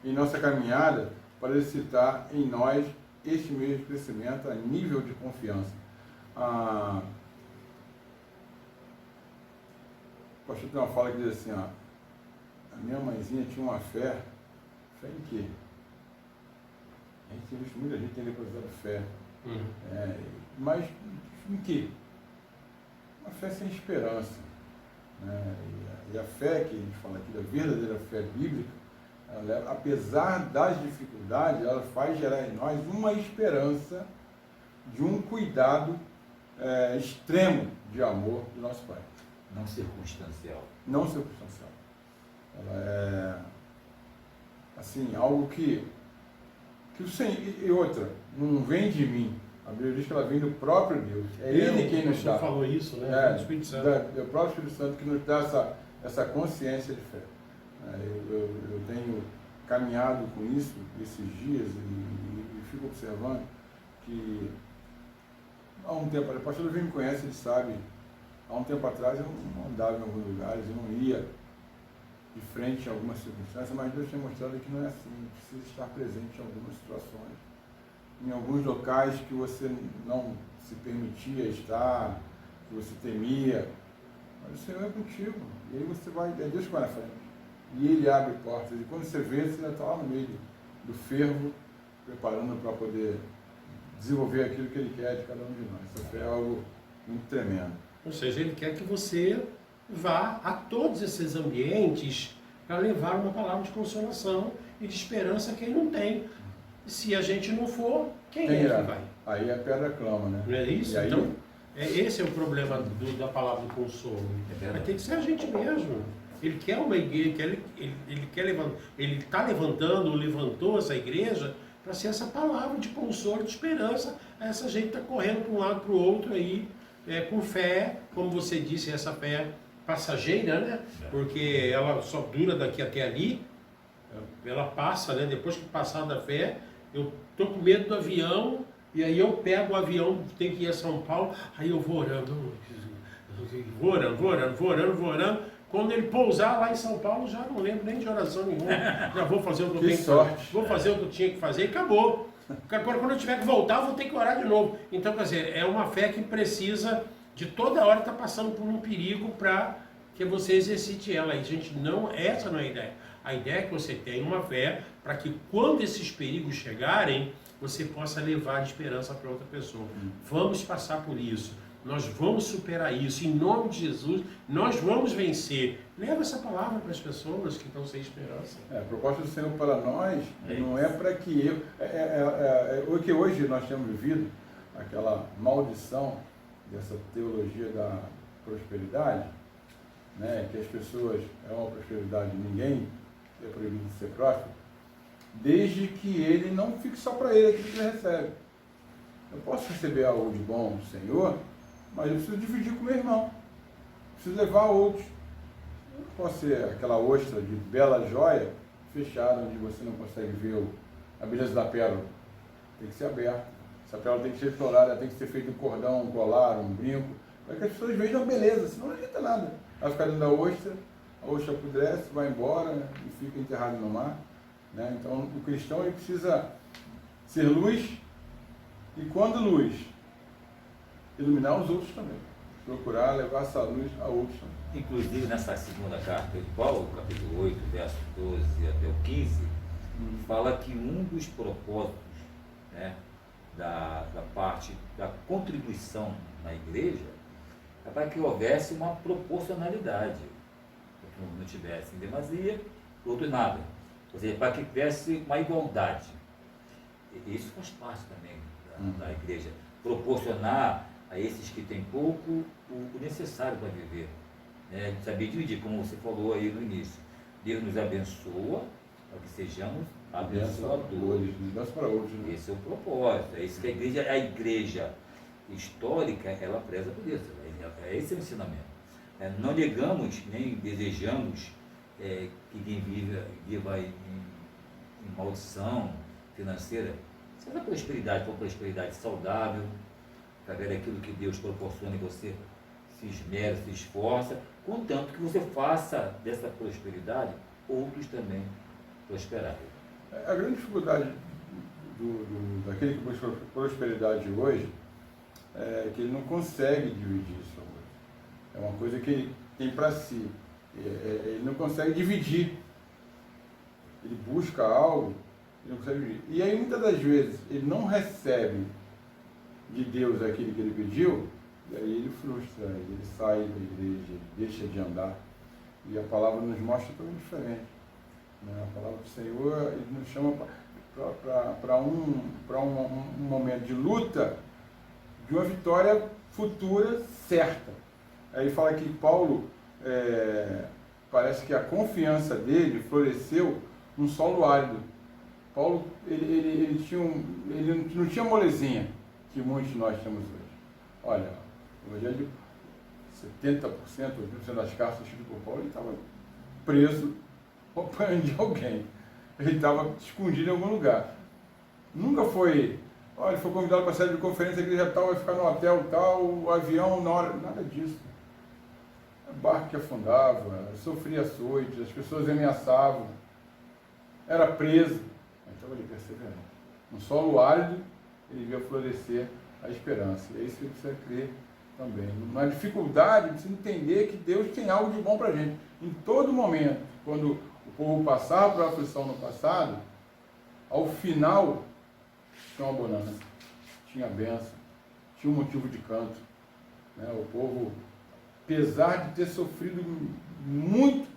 em nossa caminhada para exercitar em nós este mesmo crescimento a nível de confiança. O pastor tem uma fala que diz assim, ó, a minha mãezinha tinha uma fé em quê? A gente tem visto muita gente tem depositado fé. Mas em quê? Uma fé sem esperança, né? E a fé que a gente fala aqui, da verdadeira fé bíblica, ela, apesar das dificuldades, ela faz gerar em nós uma esperança de um cuidado extremo de amor do nosso Pai. Não circunstancial. Não circunstancial. Ela é, assim, algo que o Senhor, e outra, não vem de mim. A Bíblia diz que ela vem do próprio Deus. É Ele quem nos dá. Você falou isso, né? O Espírito Santo. É o próprio Espírito Santo que nos dá essa consciência de fé. Eu tenho caminhado com isso esses dias e fico observando que há um tempo, o pastor Davi me conhece, ele sabe, há um tempo atrás eu não andava em alguns lugares, eu não ia de frente a algumas circunstâncias, mas Deus tem mostrado que não é assim, precisa estar presente em algumas situações, em alguns locais que você não se permitia estar, que você temia, mas o Senhor é contigo, e aí você vai, é Deus que vai na frente, e Ele abre portas, e quando você vê, você ainda está lá no meio do fervo, preparando para poder desenvolver aquilo que Ele quer de cada um de nós. Essa fé é algo muito tremendo. Ou seja, Ele quer que você vá a todos esses ambientes para levar uma palavra de consolação e de esperança que Ele não tem. E se a gente não for, Quem Quem é irá? que vai? Aí a pedra clama, né? Não é isso? E aí, Então, esse é o problema da palavra do consolo. É verdade. Vai ter que ser a gente mesmo. Ele quer uma igreja, ele quer levantar, ele está levantando, ou levantou essa igreja para ser essa palavra de consolo, de esperança. Essa gente está correndo para um lado para o outro aí, com fé, como você disse, essa fé passageira, né? Porque ela só dura daqui até ali, ela passa, né? Depois que passar da fé, eu tô com medo do avião, e aí eu pego o avião, tenho que ir a São Paulo, aí eu vou orando. Quando ele pousar lá em São Paulo, já não lembro nem de oração nenhuma. Já vou fazer o que eu tenho que fazer. Vou fazer o que eu tinha que fazer e acabou. Agora, quando eu tiver que voltar, eu vou ter que orar de novo. Então, quer dizer, é uma fé que precisa de toda hora estar passando por um perigo para que você exercite ela. E, gente, essa não é a ideia. A ideia é que você tenha uma fé para que quando esses perigos chegarem, você possa levar de esperança para outra pessoa. Vamos passar por isso. Nós vamos superar isso. Em nome de Jesus, nós vamos vencer. Leva essa palavra para as pessoas que estão sem esperança. a proposta do Senhor para nós não é para que o que hoje nós temos vivido, aquela maldição dessa teologia da prosperidade, né, que as pessoas, é uma prosperidade de ninguém, é proibido de ser próspero, desde que ele não fique só para ele aquilo que ele recebe. Eu posso receber algo de bom do Senhor, mas eu preciso dividir com meu irmão, preciso levar a outros. Não posso ser aquela ostra de bela joia fechada, onde você não consegue ver a beleza da pérola. Tem que ser aberta. Essa pérola tem que ser explorada, tem que ser feito um cordão, um colar, um brinco, para que as pessoas vejam a beleza, senão não adianta nada. Ela fica dentro da ostra, a ostra apodrece, vai embora e fica enterrado no mar. Né? Então o cristão ele precisa ser luz, e quando luz, iluminar os outros também. Procurar levar essa luz a outros também. Inclusive, nessa segunda carta de Paulo, capítulo 8, verso 12 até o 15, fala que um dos propósitos, né, da parte da contribuição na igreja é para que houvesse uma proporcionalidade, para que não tivesse em demasia, outros nada. Ou seja, para que tivesse uma igualdade. E isso faz parte também da igreja. Proporcionar a esses que têm pouco o necessário para viver. Né? Saber dividir, como você falou aí no início. Deus nos abençoa para que sejamos abençoadores. Para outros, né? Esse é o propósito. É isso que a igreja histórica, ela preza por isso. É esse o ensinamento. Não negamos, nem desejamos que quem viva em maldição financeira. Se a prosperidade for prosperidade saudável, através daquilo que Deus proporciona e você se esmera, se esforça, contanto que você faça dessa prosperidade outros também prosperarem. A grande dificuldade daquele que busca prosperidade hoje é que ele não consegue dividir isso hoje. É uma coisa que ele tem para si. Ele não consegue dividir. Ele busca algo, ele não consegue dividir. E aí, muitas das vezes, ele não recebe de Deus aquilo que ele pediu, e aí ele frustra, ele sai da igreja, ele deixa de andar. E a palavra nos mostra totalmente diferente. Né? A palavra do Senhor, ele nos chama para um momento de luta, de uma vitória futura certa. Aí fala que Paulo, parece que a confiança dele floresceu num solo árido. Paulo, ele não tinha molezinha que muitos de nós temos hoje. Olha, o evangelho de 70%, 80% das cartas escritas por Paulo, ele estava preso apanhando de alguém. Ele estava escondido em algum lugar. Nunca foi, olha, foi convidado para sair de conferência, a igreja tal, vai ficar no hotel tal, o avião na hora, nada disso. O barco que afundava, sofria açoites, as pessoas ameaçavam, era preso. Então ele perseverou. No solo árido, ele via florescer a esperança. E é isso que ele precisa crer também. Na dificuldade, precisa entender que Deus tem algo de bom para a gente. Em todo momento, quando o povo passava por aflição no passado, ao final, tinha uma bonança, tinha bênção, tinha um motivo de canto. Né? O povo, apesar de ter sofrido muito,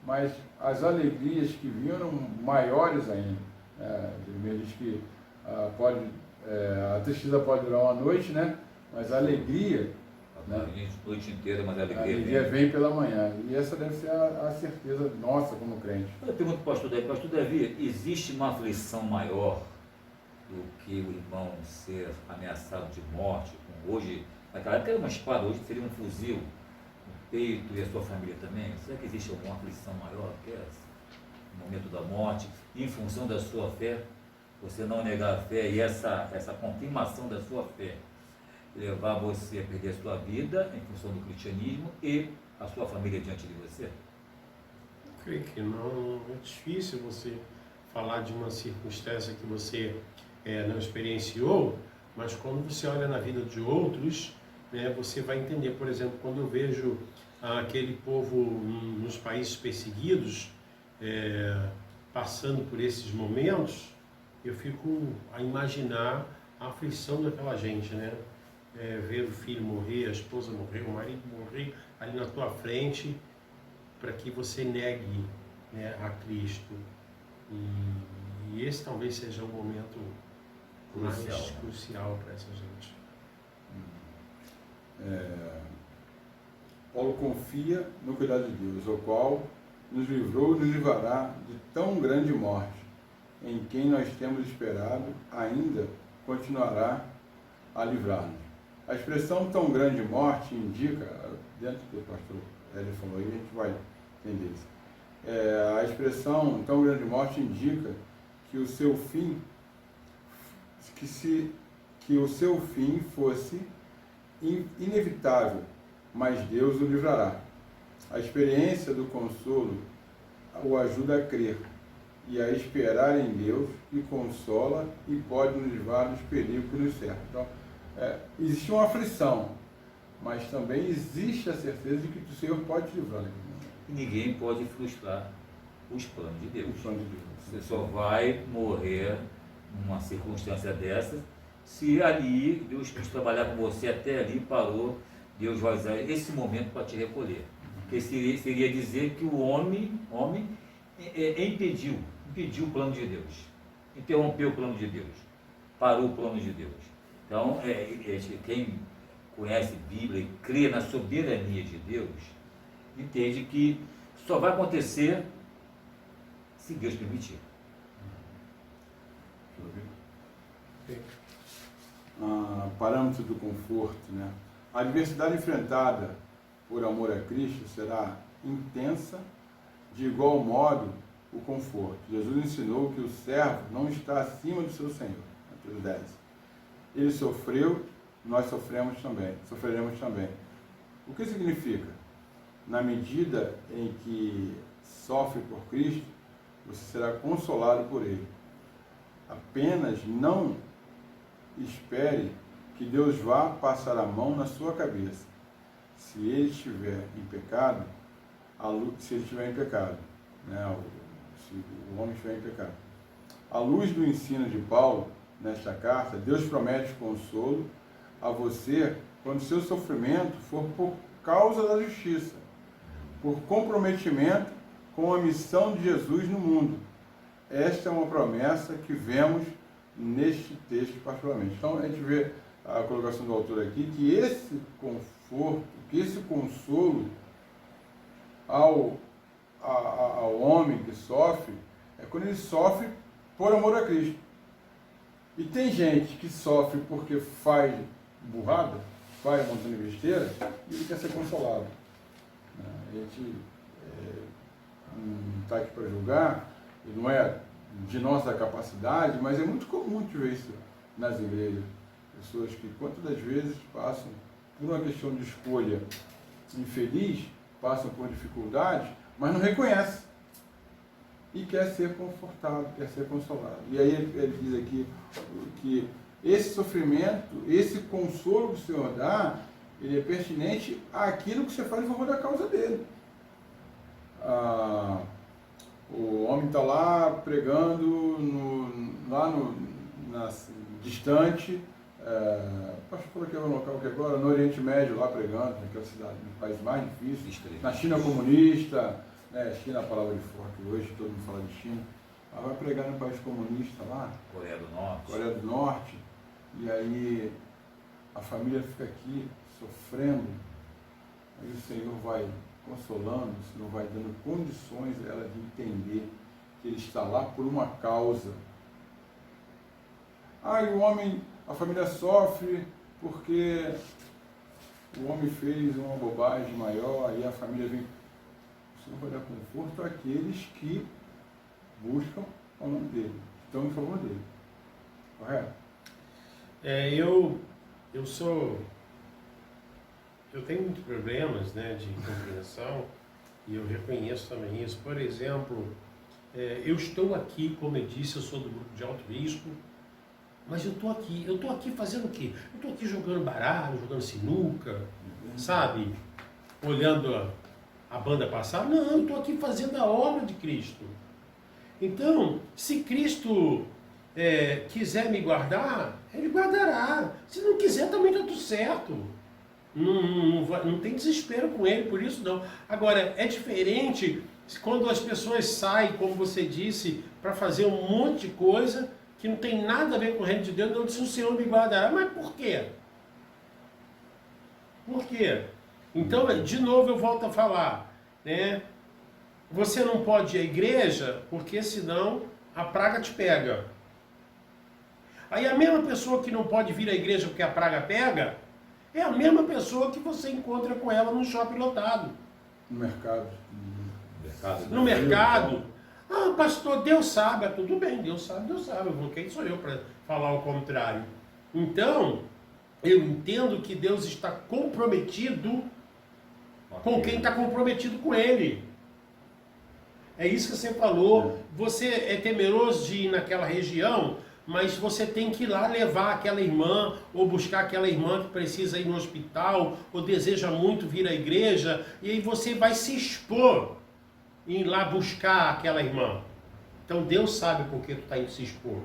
mas as alegrias que vinham eram maiores ainda. Ele diz que pode A tristeza pode durar uma noite, né? Mas a alegria, A noite inteira, mas a a alegria alegria vem. vem pela manhã. E essa deve ser a certeza nossa como crente. Eu pergunto para o pastor Davi, existe uma aflição maior do que o irmão ser ameaçado de morte? Hoje, naquela época era uma espada, hoje seria um fuzil no peito e a sua família também. Será que existe alguma aflição maior do que essa? No momento da morte, em função da sua fé, você não negar a fé e essa confirmação da sua fé levar você a perder a sua vida em função do cristianismo e a sua família diante de você? Eu creio que não. É difícil você falar de uma circunstância que você não experienciou, mas quando você olha na vida de outros, né, você vai entender. Por exemplo, quando eu vejo aquele povo nos países perseguidos passando por esses momentos, eu fico a imaginar a aflição daquela gente, né? Ver o filho morrer, a esposa morrer, o marido morrer ali na tua frente, para que você negue, né, a Cristo. E esse talvez seja o momento mais crucial para essa gente. Paulo confia no cuidado de Deus, o qual nos livrou e nos livrará de tão grande morte, em quem nós temos esperado, ainda continuará a livrar-nos. A expressão tão grande morte indica, dentro do que o pastor Hélio falou aí, a gente vai entender isso. A expressão tão grande morte indica que o seu fim, que o seu fim fosse inevitável, mas Deus o livrará. A experiência do consolo o ajuda a crer e a esperar em Deus, que consola e pode nos livrar dos perigos que nos cercam. Então, existe uma aflição, mas também existe a certeza de que o Senhor pode te livrar. E ninguém pode frustrar os planos de Deus. O plano de Deus. Você só vai morrer numa circunstância dessa se ali Deus quis trabalhar com você, até ali parou, Deus vai usar esse momento para te recolher. Porque seria dizer que o homem impediu o plano de Deus, interrompeu o plano de Deus, parou o plano de Deus. Então, quem conhece Bíblia e crê na soberania de Deus, entende que só vai acontecer se Deus permitir. Parâmetro do conforto, né? A adversidade enfrentada por amor a Cristo será intensa, de igual modo o conforto. Jesus ensinou que o servo não está acima do seu Senhor. Mateus 10. Ele sofreu, nós sofreremos também. O que significa? Na medida em que sofre por Cristo, você será consolado por Ele. Apenas não espere que Deus vá passar a mão na sua cabeça. Se ele estiver em pecado, se o homem estiver em pecado. À luz do ensino de Paulo, nesta carta, Deus promete consolo a você quando seu sofrimento for por causa da justiça, por comprometimento com a missão de Jesus no mundo. Esta é uma promessa que vemos neste texto particularmente. Então a gente vê a colocação do autor aqui, que esse conforto, que esse consolo ao homem que sofre, é quando ele sofre por amor a Cristo. E tem gente que sofre porque faz burrada, faz um montão de besteira, e ele quer ser consolado. A gente não está aqui para julgar, e não é de nossa capacidade, mas é muito comum de ver isso nas igrejas. Pessoas que, quantas das vezes, passam por uma questão de escolha infeliz, passam por dificuldades, mas não reconhecem. E quer ser confortado, quer ser consolado. E aí ele diz aqui que esse sofrimento, esse consolo que o Senhor dá, ele é pertinente àquilo que você faz em favor da causa dele. O homem está lá pregando distante, o pastor falou que é um local que agora, no Oriente Médio, lá pregando, naquela cidade, no país mais difícil, na China comunista, né? China é a palavra de forte hoje, todo mundo fala de China, vai pregar no país comunista lá, Coreia do Norte. Coreia do Norte, e aí a família fica aqui sofrendo, aí o Senhor vai consolando, o Senhor vai dando condições a ela de entender que Ele está lá por uma causa. Ah, e o homem, a família sofre porque o homem fez uma bobagem maior, aí a família vem. O Senhor vai dar conforto àqueles que buscam o nome dele, estão em favor dele. Correto? Eu tenho muitos problemas, né, de compreensão, e eu reconheço também isso. Por exemplo, eu estou aqui, como eu disse, eu sou do grupo de alto risco, mas eu estou aqui fazendo o quê? Eu estou aqui jogando baralho, jogando sinuca, sabe? Olhando a banda passar. Não, eu estou aqui fazendo a obra de Cristo. Então, se Cristo quiser me guardar, Ele guardará. Se não quiser, também está tudo certo. Não tem desespero com Ele, por isso não. Agora, é diferente quando as pessoas saem, como você disse, para fazer um monte de coisa que não tem nada a ver com o reino de Deus, não diz o Senhor me guardará. Mas por quê? Por quê? Então, de novo eu volto a falar, né? Você não pode ir à igreja, porque senão a praga te pega. Aí a mesma pessoa que não pode vir à igreja porque a praga pega, é a mesma pessoa que você encontra com ela no shopping lotado. No mercado. No mercado. Ah, pastor, Deus sabe. Tudo bem, Deus sabe. Quem sou eu para falar o contrário? Então, eu entendo que Deus está comprometido com quem está comprometido com Ele. É isso que você falou. Você é temeroso de ir naquela região, mas você tem que ir lá levar aquela irmã, ou buscar aquela irmã que precisa ir no hospital, ou deseja muito vir à igreja, e aí você vai se expor em ir lá buscar aquela irmã. Então Deus sabe por que tu está indo se expor.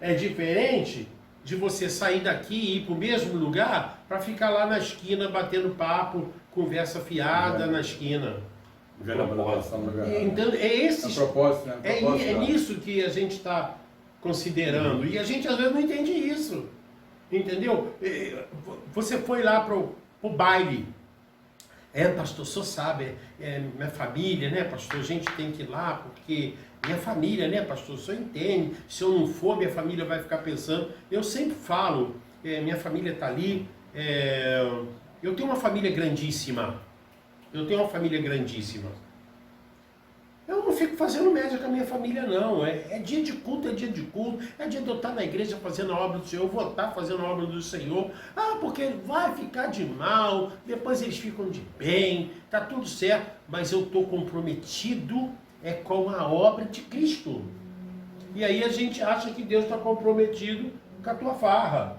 É diferente de você sair daqui e ir para o mesmo lugar para ficar lá na esquina batendo papo, conversa fiada na esquina. Então, é nisso que a gente está considerando. E a gente às vezes não entende isso. Entendeu? Você foi lá para o baile. Pastor, o senhor sabe, minha família, né, pastor? A gente tem que ir lá porque minha família, né, pastor? O senhor entende? Se eu não for, minha família vai ficar pensando. Eu sempre falo, minha família está ali. Eu tenho uma família grandíssima. Eu não fico fazendo média com a minha família, não. É dia de culto, é dia de culto. É dia de eu estar na igreja fazendo a obra do Senhor. Eu vou estar fazendo a obra do Senhor. Ah, porque vai ficar de mal. Depois eles ficam de bem. Tá tudo certo. Mas eu estou comprometido com a obra de Cristo. E aí a gente acha que Deus está comprometido com a tua farra.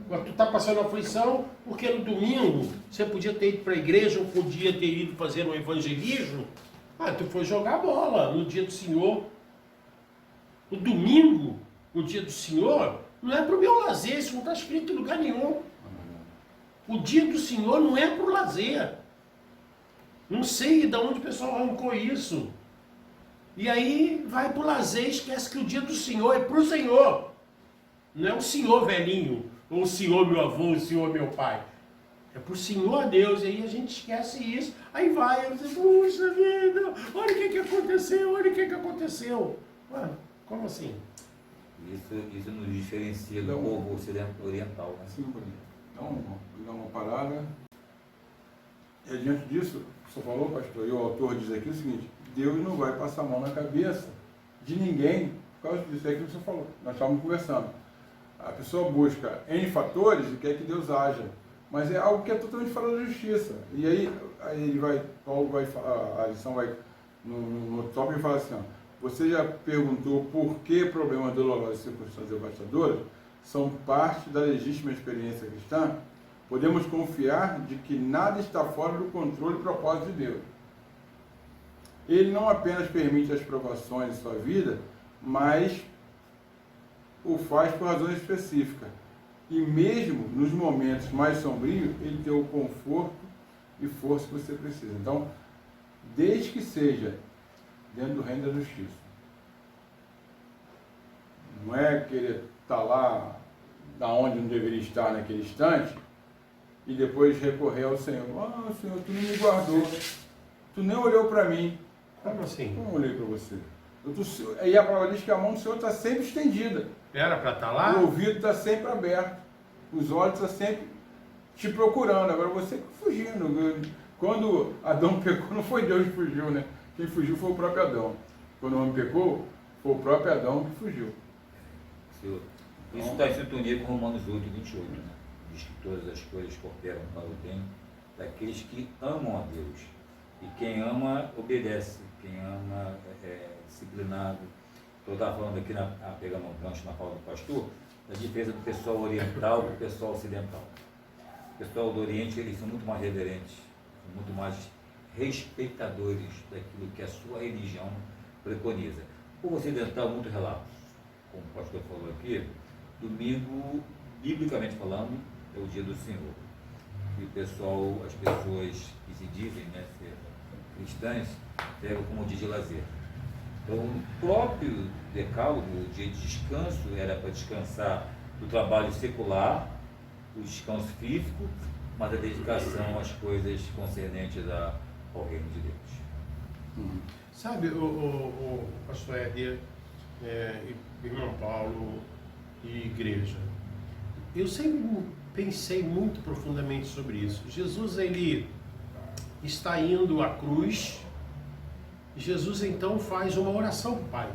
Tu está passando aflição porque no domingo você podia ter ido para a igreja ou podia ter ido fazer um evangelismo. Tu foi jogar bola no dia do Senhor. O domingo, o dia do Senhor, não é para o meu lazer, isso não está escrito em lugar nenhum. O dia do Senhor não é para o lazer. Não sei de onde o pessoal arrancou isso. E aí vai para o lazer e esquece que o dia do Senhor é para o Senhor. Não é o Senhor velhinho, ou o Senhor meu avô, o Senhor meu pai. É para o Senhor Deus, e aí a gente esquece isso. Aí vai, eu digo, puxa vida, olha o que aconteceu. Ué, como assim? Isso nos diferencia do povo oriental. Né? Sim, então, dá uma parada. E diante disso, o senhor falou, pastor, e o autor diz aqui o seguinte: Deus não vai passar a mão na cabeça de ninguém por causa disso. É aquilo que o senhor falou, nós estávamos conversando. A pessoa busca N fatores e quer que Deus haja. Mas é algo que é totalmente fora da justiça. E aí Paulo vai, a lição vai, no tópico, ele fala assim, você já perguntou por que problemas dolorosos e circunstâncias devastadoras são parte da legítima experiência cristã? Podemos confiar de que nada está fora do controle e propósito de Deus. Ele não apenas permite as provações em sua vida, mas o faz por razões específicas. E mesmo nos momentos mais sombrios, ele tem o conforto e força que você precisa. Então, desde que seja dentro do reino da justiça. Não é querer estar lá da onde não deveria estar naquele instante, e depois recorrer ao Senhor. Ah, Senhor, tu não me guardou, tu nem olhou para mim. Como assim? Como eu olhei para você? E a palavra diz que a mão do Senhor está sempre estendida. Era para estar lá? O ouvido está sempre aberto. Os olhos estão sempre te procurando. Agora você fugindo. Quando Adão pecou, não foi Deus que fugiu, né? Quem fugiu foi o próprio Adão. Quando o homem pecou, foi o próprio Adão que fugiu. Isso está em sintonia com Romanos 8, 28. Né? Diz que todas as coisas cooperam para o bem daqueles que amam a Deus. E quem ama, obedece. Quem ama é disciplinado. Eu estava falando aqui, pegando um gancho na fala do pastor, da diferença do pessoal oriental para o pessoal ocidental. O pessoal do Oriente, eles são muito mais reverentes, muito mais respeitadores daquilo que a sua religião preconiza. O ocidental, muito relapso. Como o pastor falou aqui, domingo, biblicamente falando, é o dia do Senhor. E o pessoal, as pessoas que se dizem, né, ser cristãs, pegam como dia de lazer. Então, o próprio decálogo, o dia de descanso, era para descansar do trabalho secular, o descanso físico, mas a dedicação às coisas concernentes ao reino de Deus. Sabe, o pastor Éder, irmão Paulo e igreja, eu sempre pensei muito profundamente sobre isso. Jesus, ele está indo à cruz. Jesus então faz uma oração para o Pai.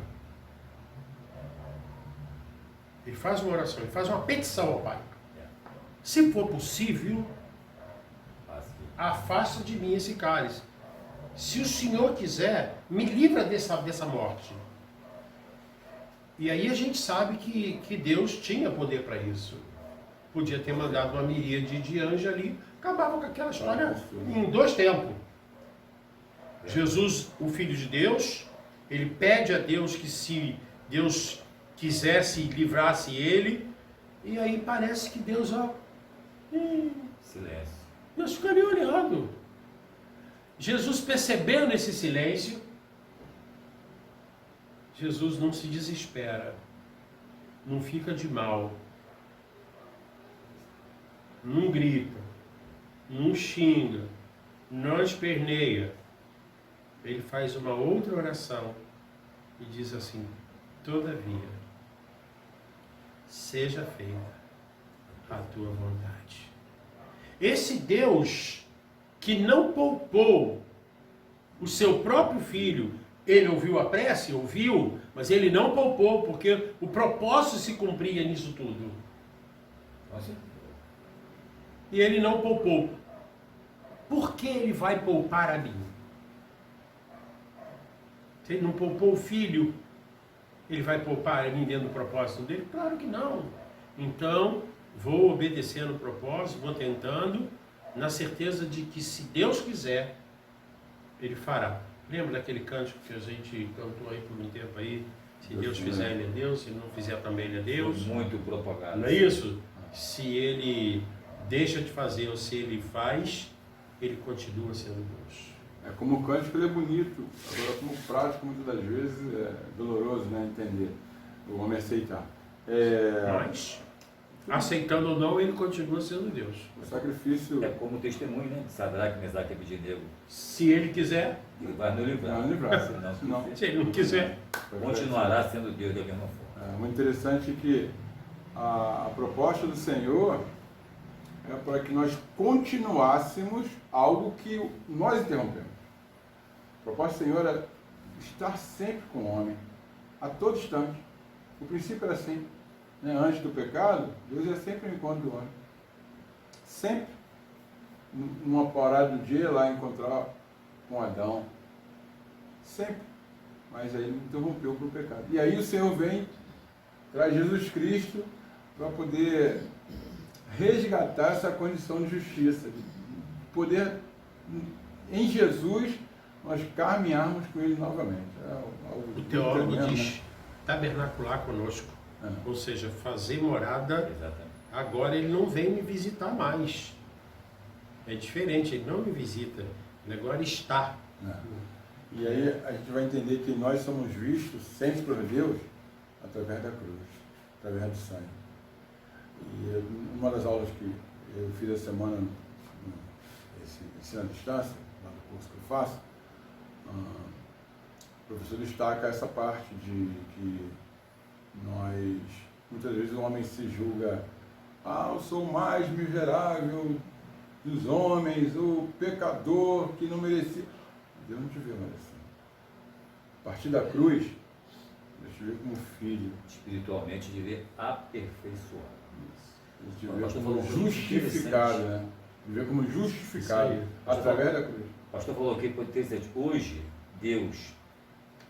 Ele faz uma oração, ele faz uma petição ao Pai. Se for possível, afasta de mim esse cálice. Se o Senhor quiser, me livra dessa morte. E aí a gente sabe que Deus tinha poder para isso. Podia ter mandado uma miríade de anjos ali, acabava com aquela história em 2 tempos. Jesus, o Filho de Deus, ele pede a Deus que se Deus quisesse, livrasse ele, e aí parece que Deus, Silêncio. nós ficamos olhando. Jesus percebeu nesse silêncio, Jesus não se desespera, não fica de mal, não grita, não xinga, não esperneia. Ele faz uma outra oração e diz assim: todavia, seja feita a tua vontade. Esse Deus que não poupou o seu próprio filho, ele ouviu a prece? Ouviu, mas ele não poupou, porque o propósito se cumpria nisso tudo. E ele não poupou. Por que ele vai poupar a mim? Se ele não poupou o filho, ele vai poupar a mim dentro do propósito dele? Claro que não. Então, vou obedecendo o propósito, vou tentando, na certeza de que se Deus quiser, ele fará. Lembra daquele cântico que a gente cantou aí por um tempo aí? Se Deus fizer, ele é Deus, se não fizer também, ele é Deus. Muito propagado. Não é isso? Se ele deixa de fazer ou se ele faz, ele continua sendo Deus. É como o cântico, ele é bonito, agora como prático, muitas das vezes é doloroso, né, entender, o homem aceitar. Mas, aceitando ou não, ele continua sendo Deus. O sacrifício... É como o testemunho, né? De Sadraque, Mesaque e Abednego. Se ele quiser, Ele vai nos livrar. Vai nos livrar. Senão, se ele não quiser. continuará sendo Deus da mesma forma. É muito interessante que a proposta do Senhor é para que nós continuássemos algo que nós interrompemos. A proposta do Senhor é estar sempre com o homem, a todo instante. O princípio era assim, né? Antes do pecado, Deus ia sempre ao encontro do homem. Sempre. Numa parada do dia, lá encontrar com Adão. Sempre. Mas aí ele interrompeu para o pecado. E aí o Senhor vem, traz Jesus Cristo para poder resgatar essa condição de justiça, de poder, em Jesus, nós caminharmos com Ele novamente. O teólogo diz tabernacular conosco, ou seja, fazer morada. Exatamente. Agora ele não vem me visitar mais. É diferente, ele não me visita, ele agora está. E aí a gente vai entender que nós somos vistos sempre por Deus através da cruz, através do sangue. E uma das aulas que eu fiz essa semana, esse ensino à distância, lá no curso que eu faço, o professor destaca essa parte de que nós, muitas vezes o homem se julga, eu sou o mais miserável dos homens, o pecador que não merecia. Deus não te vê mais assim. A partir da cruz, Deus te vê como filho. Espiritualmente, de ver aperfeiçoado. Deus te vê como justificado, né? Te vê como justificado através da cruz. O pastor falou aqui, pode ter certeza, hoje, Deus,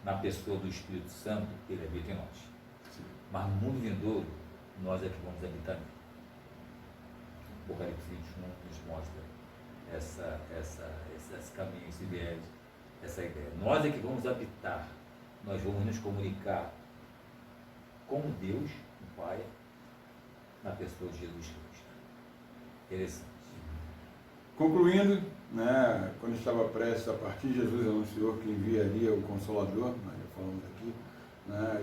na pessoa do Espírito Santo, ele habita em nós. Sim. Mas no mundo vindouro, nós é que vamos habitar nele. O Apocalipse 21 nos mostra esse caminho, esse viés, essa ideia. Nós é que vamos habitar, nós vamos nos comunicar com Deus, o Pai, na pessoa de Jesus Cristo. Interessante. Concluindo, né, quando estava prestes a partir, Jesus anunciou que enviaria o Consolador, nós já falamos aqui, né,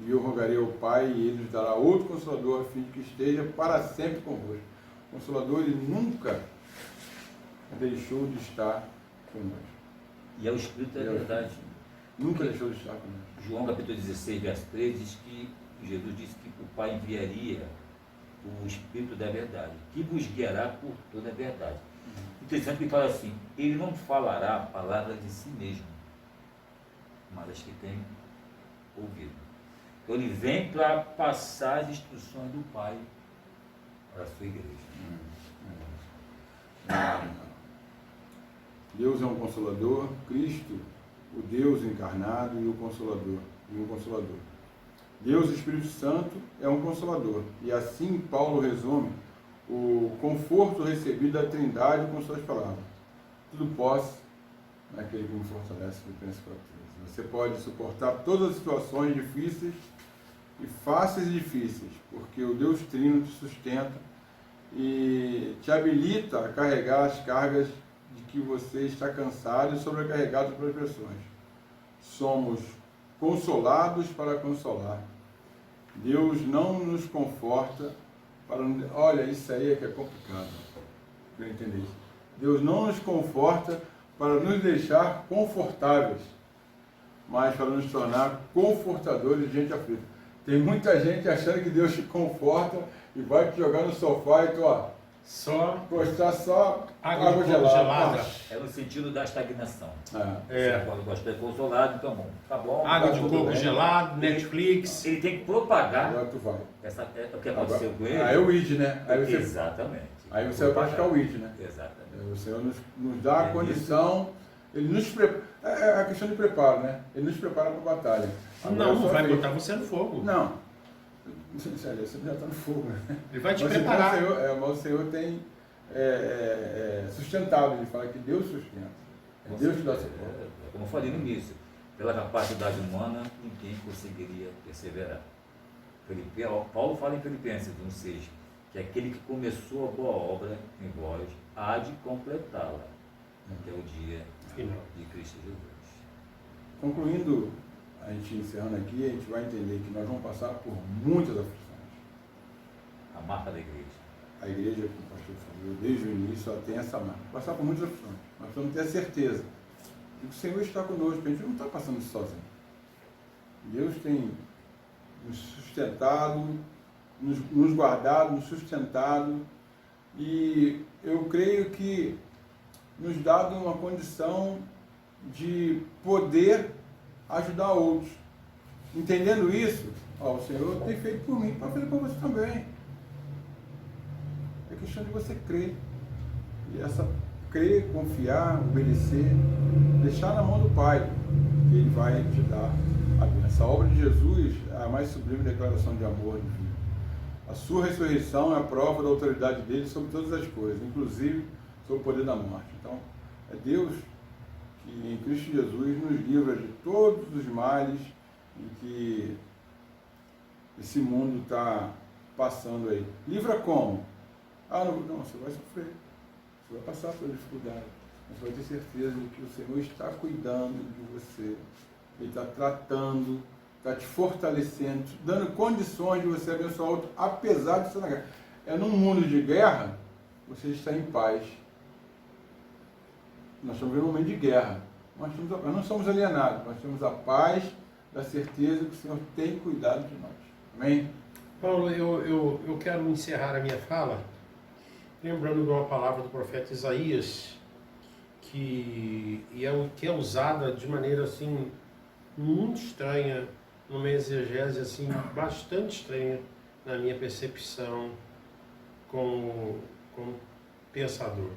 e eu rogarei ao Pai e Ele nos dará outro Consolador, a fim de que esteja para sempre convosco. O Consolador, Ele nunca deixou de estar conosco. E é o Espírito da verdade. Nunca deixou de estar conosco. João capítulo 16, verso 3, diz que Jesus disse que o Pai enviaria o Espírito da verdade, que vos guiará por toda a verdade. Interessante que ele fala assim, ele não falará palavras de si mesmo, mas as que tem ouvido. Então ele vem para passar as instruções do Pai para a sua igreja. Deus é um Consolador, Cristo, o Deus encarnado e o Consolador, e um Consolador. Deus, Espírito Santo, é um Consolador. E assim Paulo resume o conforto recebido da Trindade com suas palavras. Tudo posso naquele que me fortalece, Filipenses 4:13. Você pode suportar todas as situações difíceis e fáceis e difíceis, porque o Deus Trino te sustenta e te habilita a carregar as cargas de que você está cansado e sobrecarregado por pressões. Somos consolados para consolar. Deus não nos conforta para... Olha, isso aí é que é complicado para entender isso. Deus não nos conforta para nos deixar confortáveis, mas para nos tornar confortadores de gente aflita. Tem muita gente achando que Deus te conforta e vai te jogar no sofá e tu, Só gostar só água gelada. É no sentido da estagnação. É. Você pode gostar de consolado, então bom, tá bom. Água tá de tudo coco bem. gelado, Netflix. Ele tem que propagar Agora tu vai. o que aconteceu com ele. Aí é o ID, né? Exatamente. Aí você vai praticar o ID, né? Exatamente. O Senhor nos dá a condição, Ele nos prepara. É a questão de preparo, né? Ele nos prepara para a batalha. Agora é Não só vai ver. botar você no fogo. Não. Sério, você já está no fogo, né? Ele vai te Mas preparar. Mas o Senhor tem sustentado, ele fala que Deus sustenta. É Deus que dá suporte. Como eu falei no início, pela capacidade humana, ninguém conseguiria perseverar. Paulo fala em Filipenses 1,6, que aquele que começou a boa obra em vós há de completá-la até o dia Final. de Cristo Jesus. Concluindo, a gente encerrando aqui, a gente vai entender que nós vamos passar por muitas aflições. A marca da igreja. A igreja, como o pastor falou, desde o início, ela tem essa marca. Passar por muitas aflições. Nós precisamos ter a certeza de que o Senhor está conosco. A gente não está passando isso sozinho. Deus tem nos sustentado, nos guardado, nos sustentado. E eu creio que nos dado uma condição de poder ajudar outros. Entendendo isso, o Senhor tem feito por mim, para fazer por você também. É questão de você crer. E crer, confiar, obedecer, deixar na mão do Pai, que Ele vai te dar a bênção. Essa obra de Jesus é a mais sublime declaração de amor do Filho. A sua ressurreição é a prova da autoridade dele sobre todas as coisas, inclusive sobre o poder da morte. Então, é Deus que em Cristo Jesus nos livra de todos os males em que esse mundo está passando aí. Livra como? Não, você vai sofrer, você vai passar pela dificuldade, mas você vai ter certeza de que o Senhor está cuidando de você, Ele está tratando, está te fortalecendo, te dando condições de você abençoar outro, apesar de ser na guerra. É num mundo de guerra, você está em paz. Nós estamos vivendo um momento de guerra. Nós não somos alienados, nós temos a paz da certeza que o Senhor tem cuidado de nós. Amém? Paulo, eu quero encerrar a minha fala lembrando de uma palavra do profeta Isaías que é usada de maneira assim muito estranha, numa exegese assim bastante estranha na minha percepção como pensador.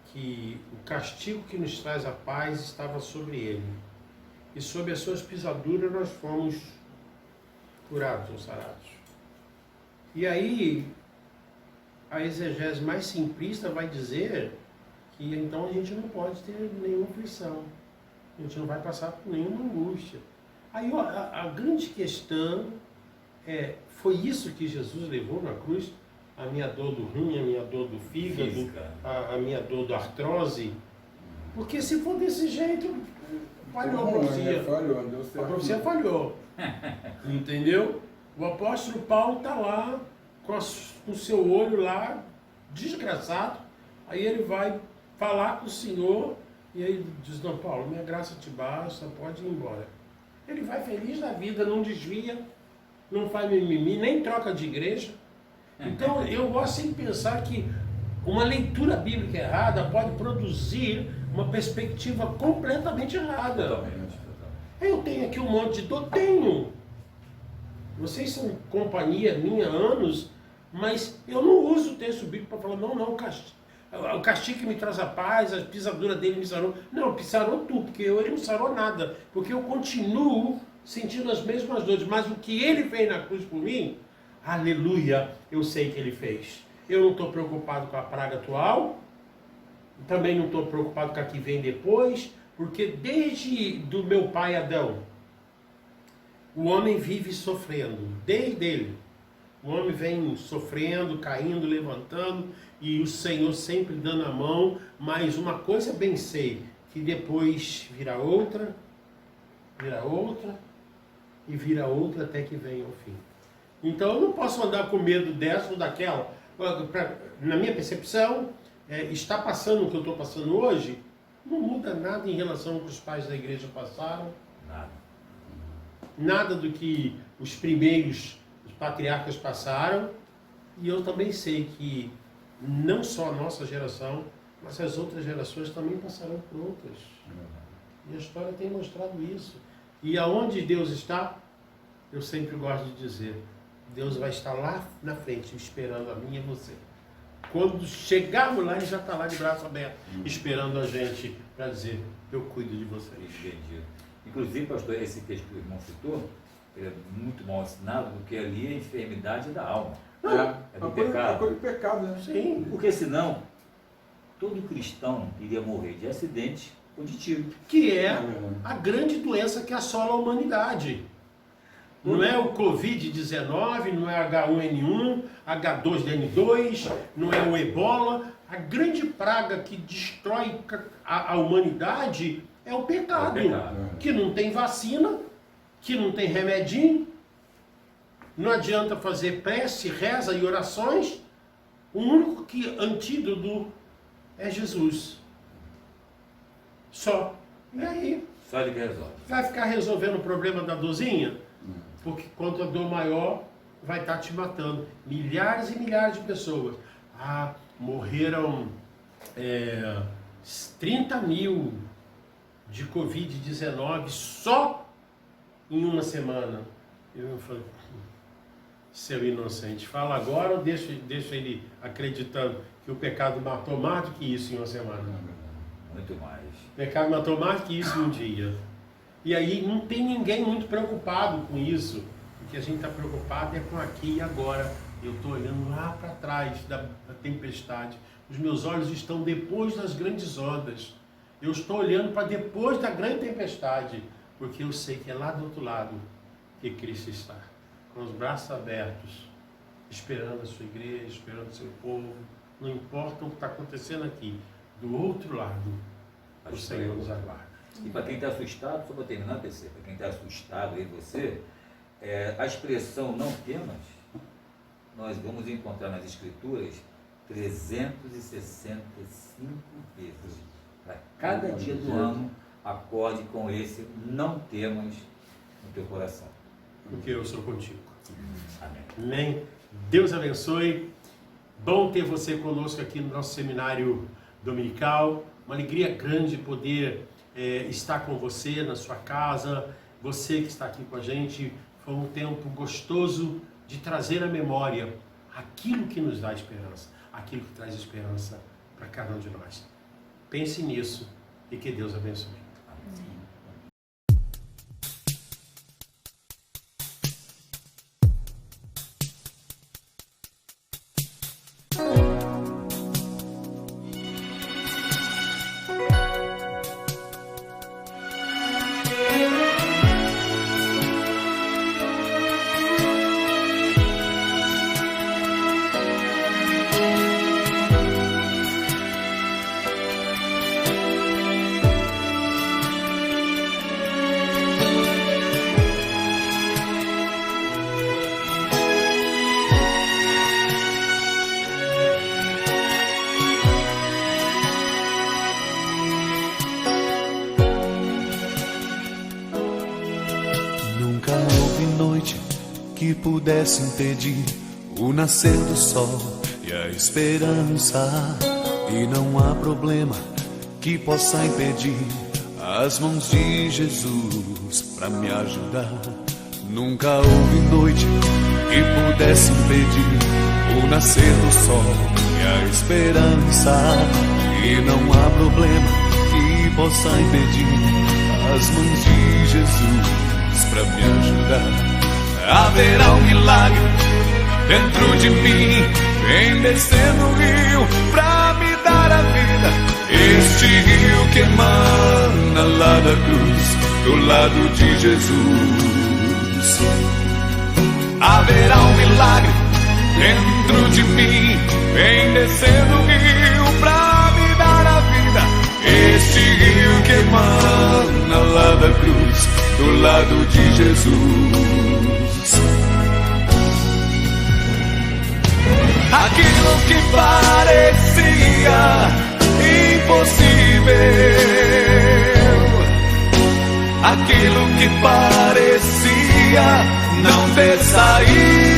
Que o castigo que nos traz a paz estava sobre ele, e sob as suas pisaduras nós fomos curados ou sarados. E aí, a exegese mais simplista vai dizer que então a gente não pode ter nenhuma aflição, a gente não vai passar por nenhuma angústia. Aí a grande questão foi isso que Jesus levou na cruz? A minha dor do rim, a minha dor do fígado, a minha dor da artrose. Porque se for desse jeito, falhou a profecia. A profecia falhou. Entendeu? O apóstolo Paulo está lá, com o seu olho lá, desgraçado. Aí ele vai falar com o Senhor, e aí diz, não, Paulo, minha graça te basta, pode ir embora. Ele vai feliz da vida, não desvia, não faz mimimi, nem troca de igreja. Então, eu gosto de pensar que uma leitura bíblica errada pode produzir uma perspectiva completamente errada. Totalmente. Eu tenho aqui um monte de dor, tenho. Vocês são companhia minha há anos, mas eu não uso o texto bíblico para falar, não, o castigo que me traz a paz, a pisadura dele me sarou. Não, sarou tu, porque ele não sarou nada. Porque eu continuo sentindo as mesmas dores, mas o que ele fez na cruz por mim, aleluia, eu sei que ele fez. Eu não estou preocupado com a praga atual, também não estou preocupado com a que vem depois, porque desde do meu pai Adão, o homem vive sofrendo, desde ele. O homem vem sofrendo, caindo, levantando, e o Senhor sempre dando a mão, mas uma coisa bem sei, que depois vira outra, e vira outra até que venha o fim. Então eu não posso andar com medo dessa ou daquela. Na minha percepção, está passando o que eu estou passando hoje, não muda nada em relação ao que os pais da igreja passaram. Nada do que os primeiros os patriarcas passaram. E eu também sei que não só a nossa geração, mas as outras gerações também passarão por outras. E a história tem mostrado isso. E aonde Deus está, eu sempre gosto de dizer, Deus vai estar lá na frente, esperando a mim e você. Quando chegarmos lá, Ele já está lá de braço aberto, esperando a gente para dizer, eu cuido de vocês. Entendi. Inclusive, pastor, esse texto que o irmão citou, ele é muito mal ensinado, porque ali a enfermidade da alma. É do pecado. É coisa de pecado, né? Sim. Porque senão, todo cristão iria morrer de acidente ou de tiro. Que é a grande doença que assola a humanidade. Não é o Covid-19, não é H1N1, H2N2, não é o Ebola. A grande praga que destrói a humanidade é o pecado. Que não tem vacina, que não tem remedinho. Não adianta fazer prece, reza e orações. O único antídoto é Jesus. Só. E aí? Só ele que resolve. Vai ficar resolvendo o problema da dorzinha? Porque quanto a dor maior, vai estar te matando. Milhares e milhares de pessoas. Morreram 30 mil de Covid-19 só em uma semana. Eu falei, seu inocente, fala agora ou deixa ele acreditando que o pecado matou mais do que isso em uma semana? Muito mais. O pecado matou mais do que isso em um dia. E aí não tem ninguém muito preocupado com isso. O que a gente está preocupado é com aqui e agora. Eu estou olhando lá para trás da tempestade. Os meus olhos estão depois das grandes ondas. Eu estou olhando para depois da grande tempestade. Porque eu sei que é lá do outro lado que Cristo está. Com os braços abertos. Esperando a sua igreja, esperando o seu povo. Não importa o que está acontecendo aqui. Do outro lado, o Senhor nos aguarda. E para quem está assustado, só para terminar, PC, para quem está assustado aí, você, a expressão não temas, nós vamos encontrar nas Escrituras 365 vezes. Para cada dia do ano, acorde com esse não temas no teu coração. Porque eu sou contigo. Amém. Amém. Deus abençoe. Bom ter você conosco aqui no nosso seminário dominical. Uma alegria grande poder estar com você na sua casa. Você que está aqui com a gente. Foi um tempo gostoso de trazer à memória aquilo que nos dá esperança. Aquilo que traz esperança para cada um de nós. Pense nisso e que Deus abençoe. Amém. Que pudesse impedir o nascer do sol e a esperança. E não há problema que possa impedir as mãos de Jesus para me ajudar. Nunca houve noite que pudesse impedir o nascer do sol e a esperança. E não há problema que possa impedir as mãos de Jesus para me ajudar. Haverá um milagre dentro de mim, vem descendo o rio pra me dar a vida. Este rio que emana lá da cruz, do lado de Jesus. Haverá um milagre dentro de mim, vem descendo o rio pra me dar a vida. Este rio que emana lá da cruz, do lado de Jesus. Aquilo que parecia impossível, aquilo que parecia não ter saída,